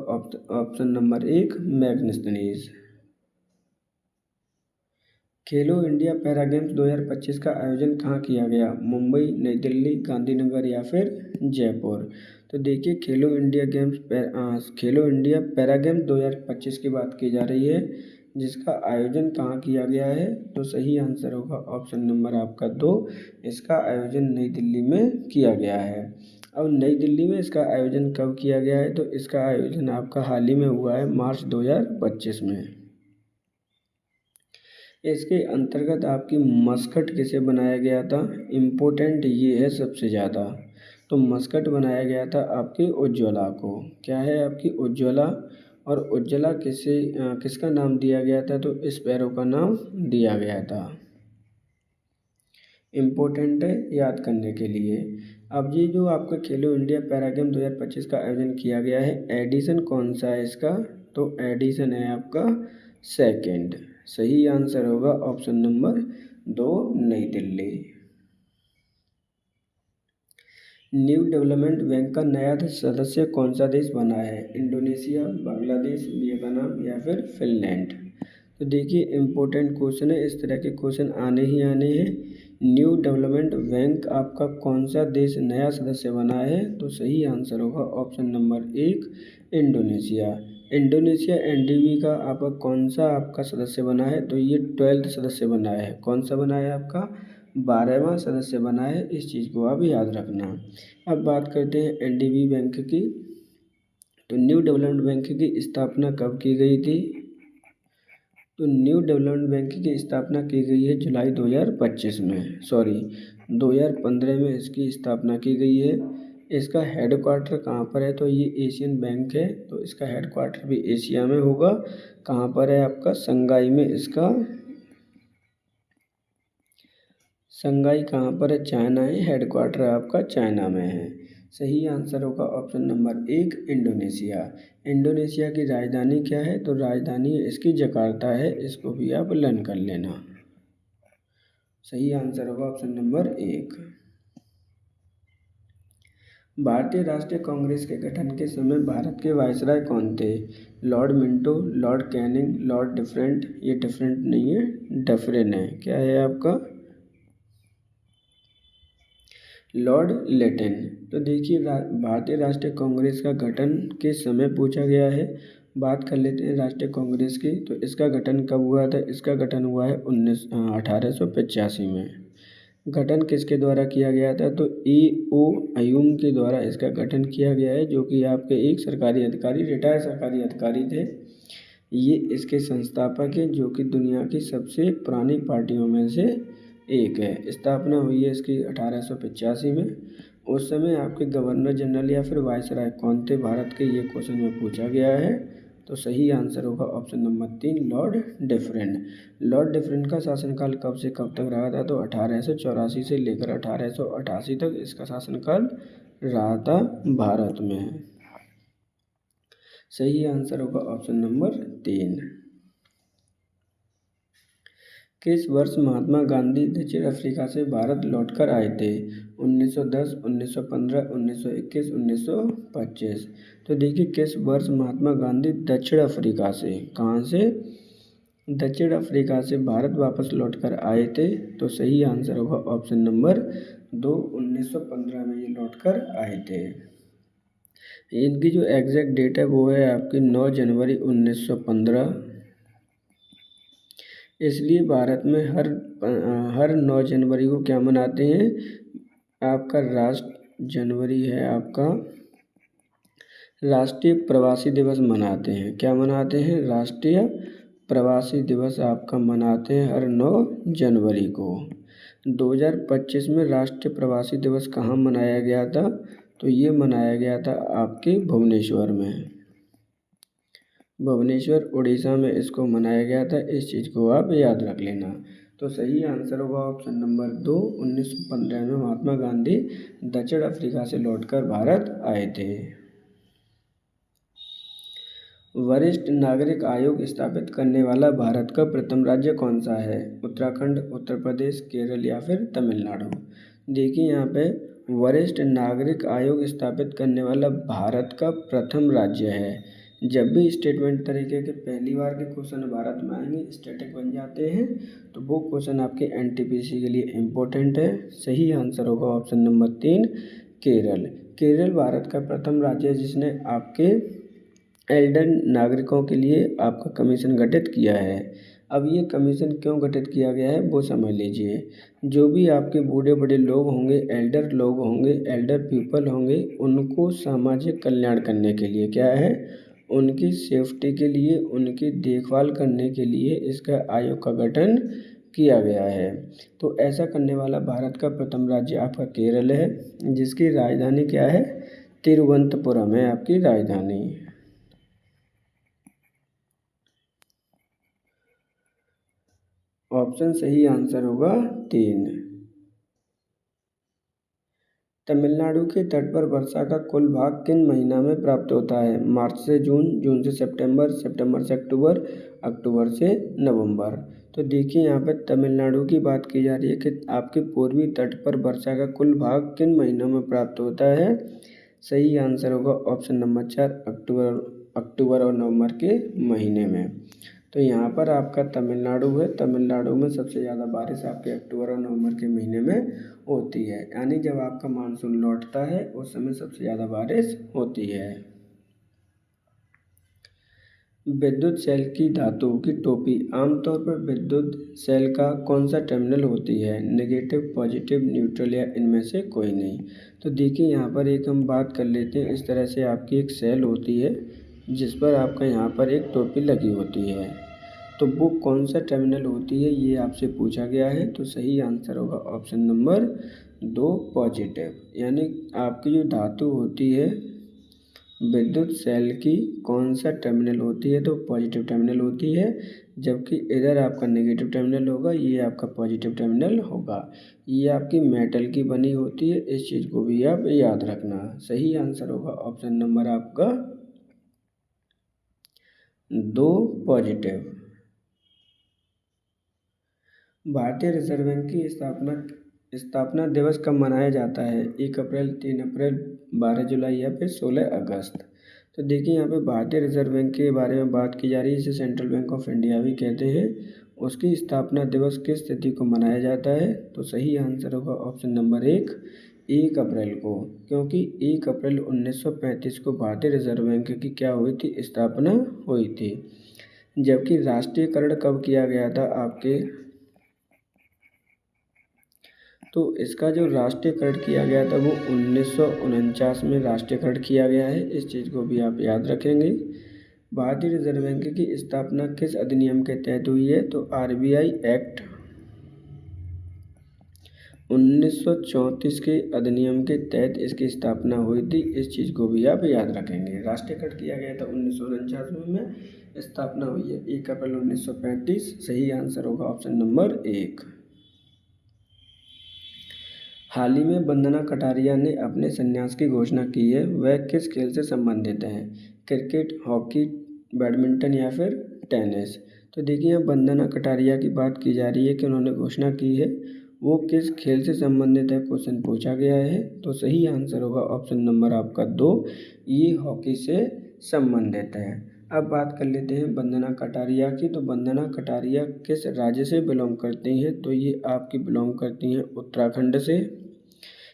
ऑप्शन नंबर 1 मैग्नेस्थनीज। खेलो इंडिया पैरा गेम्स 2025 का आयोजन कहाँ किया गया? मुंबई, नई दिल्ली, गांधीनगर या फिर जयपुर। तो देखिए खेलो इंडिया पैरा गेम्स 2025 की बात की जा रही है, जिसका आयोजन कहाँ किया गया है? तो सही आंसर होगा ऑप्शन नंबर आपका 2। इसका आयोजन नई दिल्ली में किया गया है। अब नई दिल्ली में इसका आयोजन कब किया गया है? तो इसका आयोजन आपका हाल ही में हुआ है मार्च 2025 में। इसके अंतर्गत आपकी मस्कट किसे बनाया गया था? इम्पोर्टेंट ये है सबसे ज़्यादा। तो मस्कट बनाया गया था आपकी उज्ज्वला को। क्या है आपकी? उज्ज्वला। और उज्ज्वला किसका नाम दिया गया था? तो स्पैरो का नाम दिया गया था। इम्पोर्टेंट है याद करने के लिए। अब ये जो आपका खेलो इंडिया पैरा गेम 2025 का आयोजन किया गया है, एडिशन कौन सा है इसका? तो एडिशन है आपका 2nd। सही आंसर होगा ऑप्शन नंबर 2 नई दिल्ली। न्यू डेवलपमेंट बैंक का नया सदस्य कौन सा देश बना है? इंडोनेशिया, बांग्लादेश, वियतनाम या फिर फिनलैंड। तो देखिए इम्पोर्टेंट क्वेश्चन है, इस तरह के क्वेश्चन आने ही आने हैं। न्यू डेवलपमेंट बैंक आपका कौन सा देश नया सदस्य बना है? तो सही आंसर होगा option number 1 Indonesia. Indonesia NDB का आपका कौन सा आपका सदस्य बना है? तो ये 12th सदस्य बना है। कौन सा बना है आपका? 12वां सदस्य बना है। इस चीज़ को आप याद रखना। अब बात करते हैं NDB बैंक की। तो न्यू डेवलपमेंट बैंक की स्थापना कब की गई थी? तो न्यू डेवलपमेंट बैंक की स्थापना की गई है जुलाई 2025 में, 2015 में इसकी स्थापना की गई है। इसका हेडक्वार्टर कहाँ पर है? तो ये एशियन बैंक है, तो इसका हेडक्वार्टर भी एशिया में होगा। कहाँ पर है आपका? शंघाई में। इसका शंघाई कहाँ पर है? चाइना है। हेडक्वार्टर आपका चाइना में है। सही आंसर होगा ऑप्शन नंबर 1 इंडोनेशिया। इंडोनेशिया की राजधानी क्या है? तो राजधानी इसकी जकार्ता है। इसको भी आप लर्न कर लेना। सही आंसर होगा ऑप्शन नंबर 1। भारतीय राष्ट्रीय कांग्रेस के गठन के समय भारत के वायसराय कौन थे? Lord Minto, Lord Canning, Lord different. ये डिफरेंट नहीं है, डफरेन है। क्या है आपका? Lord latent. तो देखिए भारतीय राष्ट्रीय कांग्रेस का गठन के समय पूछा गया है। बात कर लेते हैं राष्ट्रीय कांग्रेस की। तो इसका गठन कब हुआ था? इसका गठन हुआ है 1885 में। गठन किसके द्वारा किया गया था? तो A.O. अयूंग के द्वारा इसका गठन किया गया है, जो कि आपके एक सरकारी अधिकारी, रिटायर्ड सरकारी अधिकारी थे। ये इसके संस्थापक हैं, जो कि दुनिया की सबसे पुरानी पार्टियों में से एक है। स्थापना हुई है इसकी 1885 में। उस समय आपके गवर्नर जनरल या फिर वायसराय कौन थे भारत के? ये क्वेश्चन में पूछा गया है। तो सही आंसर होगा option number 3 Lord different. Lord different का शासनकाल कब से कब तक रहा था? तो 1884 से लेकर 1888 तक इसका शासनकाल रहा था भारत में। सही आंसर होगा ऑप्शन नंबर 3। किस वर्ष महात्मा गांधी दक्षिण अफ्रीका से भारत लौटकर आए थे? 1910, 1915, 1921, 1925। तो देखिए किस वर्ष महात्मा गांधी दक्षिण अफ्रीका से, कहाँ से? दक्षिण अफ्रीका से भारत वापस लौटकर आए थे? तो सही आंसर होगा ऑप्शन नंबर 2, 1915 में ये लौटकर आए थे। इनकी जो एग्जैक्ट डेट है वो है आपकी 9 जनवरी 1915। इसलिए भारत में हर 9 जनवरी को क्या मनाते हैं? आपका राष्ट्र जनवरी है आपका राष्ट्रीय प्रवासी दिवस मनाते हैं। क्या मनाते हैं? राष्ट्रीय प्रवासी दिवस आपका मनाते हैं हर 9 जनवरी को। 2025 में राष्ट्रीय प्रवासी दिवस कहाँ मनाया गया था? तो ये मनाया गया था आपके भुवनेश्वर में। भुवनेश्वर उड़ीसा में इसको मनाया गया था। इस चीज़ को आप याद रख लेना। तो सही आंसर होगा ऑप्शन नंबर 2, 1915 में महात्मा गांधी दक्षिण अफ्रीका से लौटकर भारत आए थे। वरिष्ठ नागरिक आयोग स्थापित करने वाला भारत का प्रथम राज्य कौन सा है? उत्तराखंड, उत्तर प्रदेश, केरल या फिर तमिलनाडु। देखिए यहाँ पे वरिष्ठ नागरिक आयोग स्थापित करने वाला भारत का प्रथम राज्य है। जब भी स्टेटमेंट तरीके के पहली बार के क्वेश्चन भारत में आएंगे, स्टैटिक बन जाते हैं, तो वो क्वेश्चन आपके एनटीपीसी के लिए इम्पोर्टेंट है। सही आंसर होगा ऑप्शन नंबर 3, केरल। केरल भारत का प्रथम राज्य है जिसने आपके एल्डर नागरिकों के लिए आपका कमीशन गठित किया है। अब ये कमीशन क्यों गठित किया गया है वो समझ लीजिए। जो भी आपके बूढ़े बड़े लोग होंगे, एल्डर लोग होंगे, एल्डर पीपल होंगे, उनको सामाजिक कल्याण करने के लिए क्या है, उनकी सेफ्टी के लिए, उनकी देखभाल करने के लिए इसका आयोग का गठन किया गया है। तो ऐसा करने वाला भारत का प्रथम राज्य आपका केरल है, जिसकी राजधानी क्या है? तिरुवनंतपुरम है आपकी राजधानी। ऑप्शन सही आंसर होगा 3। तमिलनाडु के तट पर वर्षा का कुल भाग किन महीना में प्राप्त होता है? मार्च से जून, जून से सितंबर, सितंबर से अक्टूबर, अक्टूबर से नवंबर। तो देखिए यहाँ पर तमिलनाडु की बात की जा रही है कि आपके पूर्वी तट पर वर्षा का कुल भाग किन महीनों में प्राप्त होता है? सही आंसर होगा ऑप्शन नंबर 4, अक्टूबर और नवंबर के महीने में। तो यहाँ पर आपका तमिलनाडु है। तमिलनाडु में सबसे ज़्यादा बारिश आपके अक्टूबर और नवंबर के महीने में होती है, यानी जब आपका मानसून लौटता है उस समय सबसे ज़्यादा बारिश होती है। विद्युत सेल की धातु की टोपी आमतौर पर विद्युत सेल का कौन सा टर्मिनल होती है? नेगेटिव, पॉजिटिव, न्यूट्रल या इनमें से कोई नहीं। तो देखिए यहाँ पर एक हम बात कर लेते हैं। इस तरह से आपकी एक सेल होती है जिस पर आपका यहाँ पर एक टोपी लगी होती है, तो वो कौन सा टर्मिनल होती है ये आपसे पूछा गया है। तो सही आंसर होगा ऑप्शन नंबर 2, पॉजिटिव। यानी आपकी जो धातु होती है विद्युत सेल की कौन सा टर्मिनल होती है? तो पॉजिटिव टर्मिनल होती है, जबकि इधर आपका नेगेटिव टर्मिनल होगा, ये आपका पॉजिटिव टर्मिनल होगा। ये आपकी मेटल की बनी होती है, इस चीज़ को भी आप याद रखना। सही आंसर होगा ऑप्शन नंबर आपका 2, पॉजिटिव। भारतीय रिजर्व बैंक की स्थापना दिवस कब मनाया जाता है? 1 अप्रैल, 3 अप्रैल, 12 जुलाई या फिर 16 अगस्त। तो देखिए यहाँ पे भारतीय रिजर्व बैंक के बारे में बात की जा रही है, जिसे सेंट्रल बैंक ऑफ इंडिया भी कहते हैं। उसकी स्थापना दिवस किस तिथि को मनाया जाता है? तो सही आंसर होगा ऑप्शन नंबर 1 अप्रैल को, क्योंकि 1 अप्रैल 1935 को भारतीय रिजर्व बैंक की क्या हुई थी? स्थापना हुई थी। जबकि राष्ट्रीयकरण कब किया गया था आपके? तो इसका जो राष्ट्रीयकरण किया गया था वो 1949 में राष्ट्रीयकरण किया गया है। इस चीज़ को भी आप याद रखेंगे। भारतीय रिजर्व बैंक की स्थापना किस अधिनियम के तहत हुई है? तो आरबीआई एक्ट 1934 के अधिनियम के तहत इसकी स्थापना हुई थी। इस चीज़ को भी आप याद रखेंगे। राष्ट्रीयकरण किया गया था 1949 में, स्थापना हुई है 1 अप्रैल 1935। सही आंसर होगा ऑप्शन नंबर 1। हाल ही में वंदना कटारिया ने अपने संन्यास की घोषणा की है, वह किस खेल से संबंधित हैं? क्रिकेट, हॉकी, बैडमिंटन या फिर टेनिस। तो देखिए यहाँ वंदना कटारिया की बात की जा रही है कि उन्होंने घोषणा की है, वो किस खेल से संबंधित है, क्वेश्चन पूछा गया है। तो सही आंसर होगा ऑप्शन नंबर आपका 2, ये हॉकी से संबंधित है। अब बात कर लेते हैं वंदना कटारिया की। तो वंदना कटारिया किस राज्य से बिलोंग करती हैं? तो ये आपकी बिलोंग करती हैं उत्तराखंड से।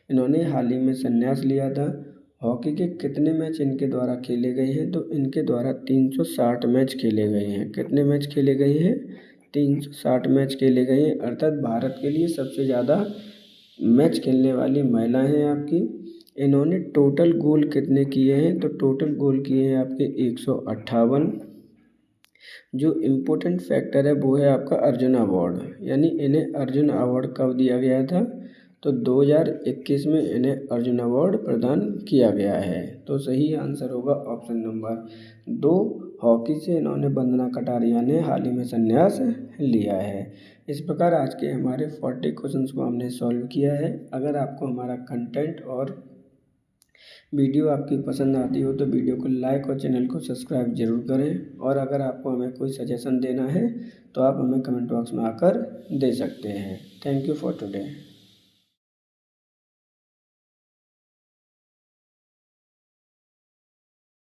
इन्होंने हाल ही में संन्यास लिया था। हॉकी के कितने मैच इनके द्वारा खेले गए हैं? तो इनके द्वारा 360 मैच खेले गए हैं। कितने मैच खेले गए हैं? 360 मैच खेले गए हैं, अर्थात भारत के लिए सबसे ज़्यादा मैच खेलने वाली महिला हैं आपकी। इन्होंने टोटल गोल कितने किए हैं? तो टोटल गोल किए हैं आपके 158। जो इम्पोर्टेंट फैक्टर है वो है आपका अर्जुन अवार्ड, यानी इन्हें अर्जुन अवार्ड कब दिया गया था? तो 2021 में इन्हें अर्जुन अवार्ड प्रदान किया गया है। तो सही आंसर होगा ऑप्शन नंबर 2। हॉकी से इन्होंने वंदना कटारिया ने हाल ही में संन्यास लिया है। इस प्रकार आज के हमारे 40 क्वेश्चंस को हमने सॉल्व किया है। अगर आपको हमारा कंटेंट और वीडियो आपकी पसंद आती हो तो वीडियो को लाइक और चैनल को सब्सक्राइब जरूर करें। और अगर आपको हमें कोई सजेशन देना है तो आप हमें कमेंट बॉक्स में आकर दे सकते हैं। Thank you for today.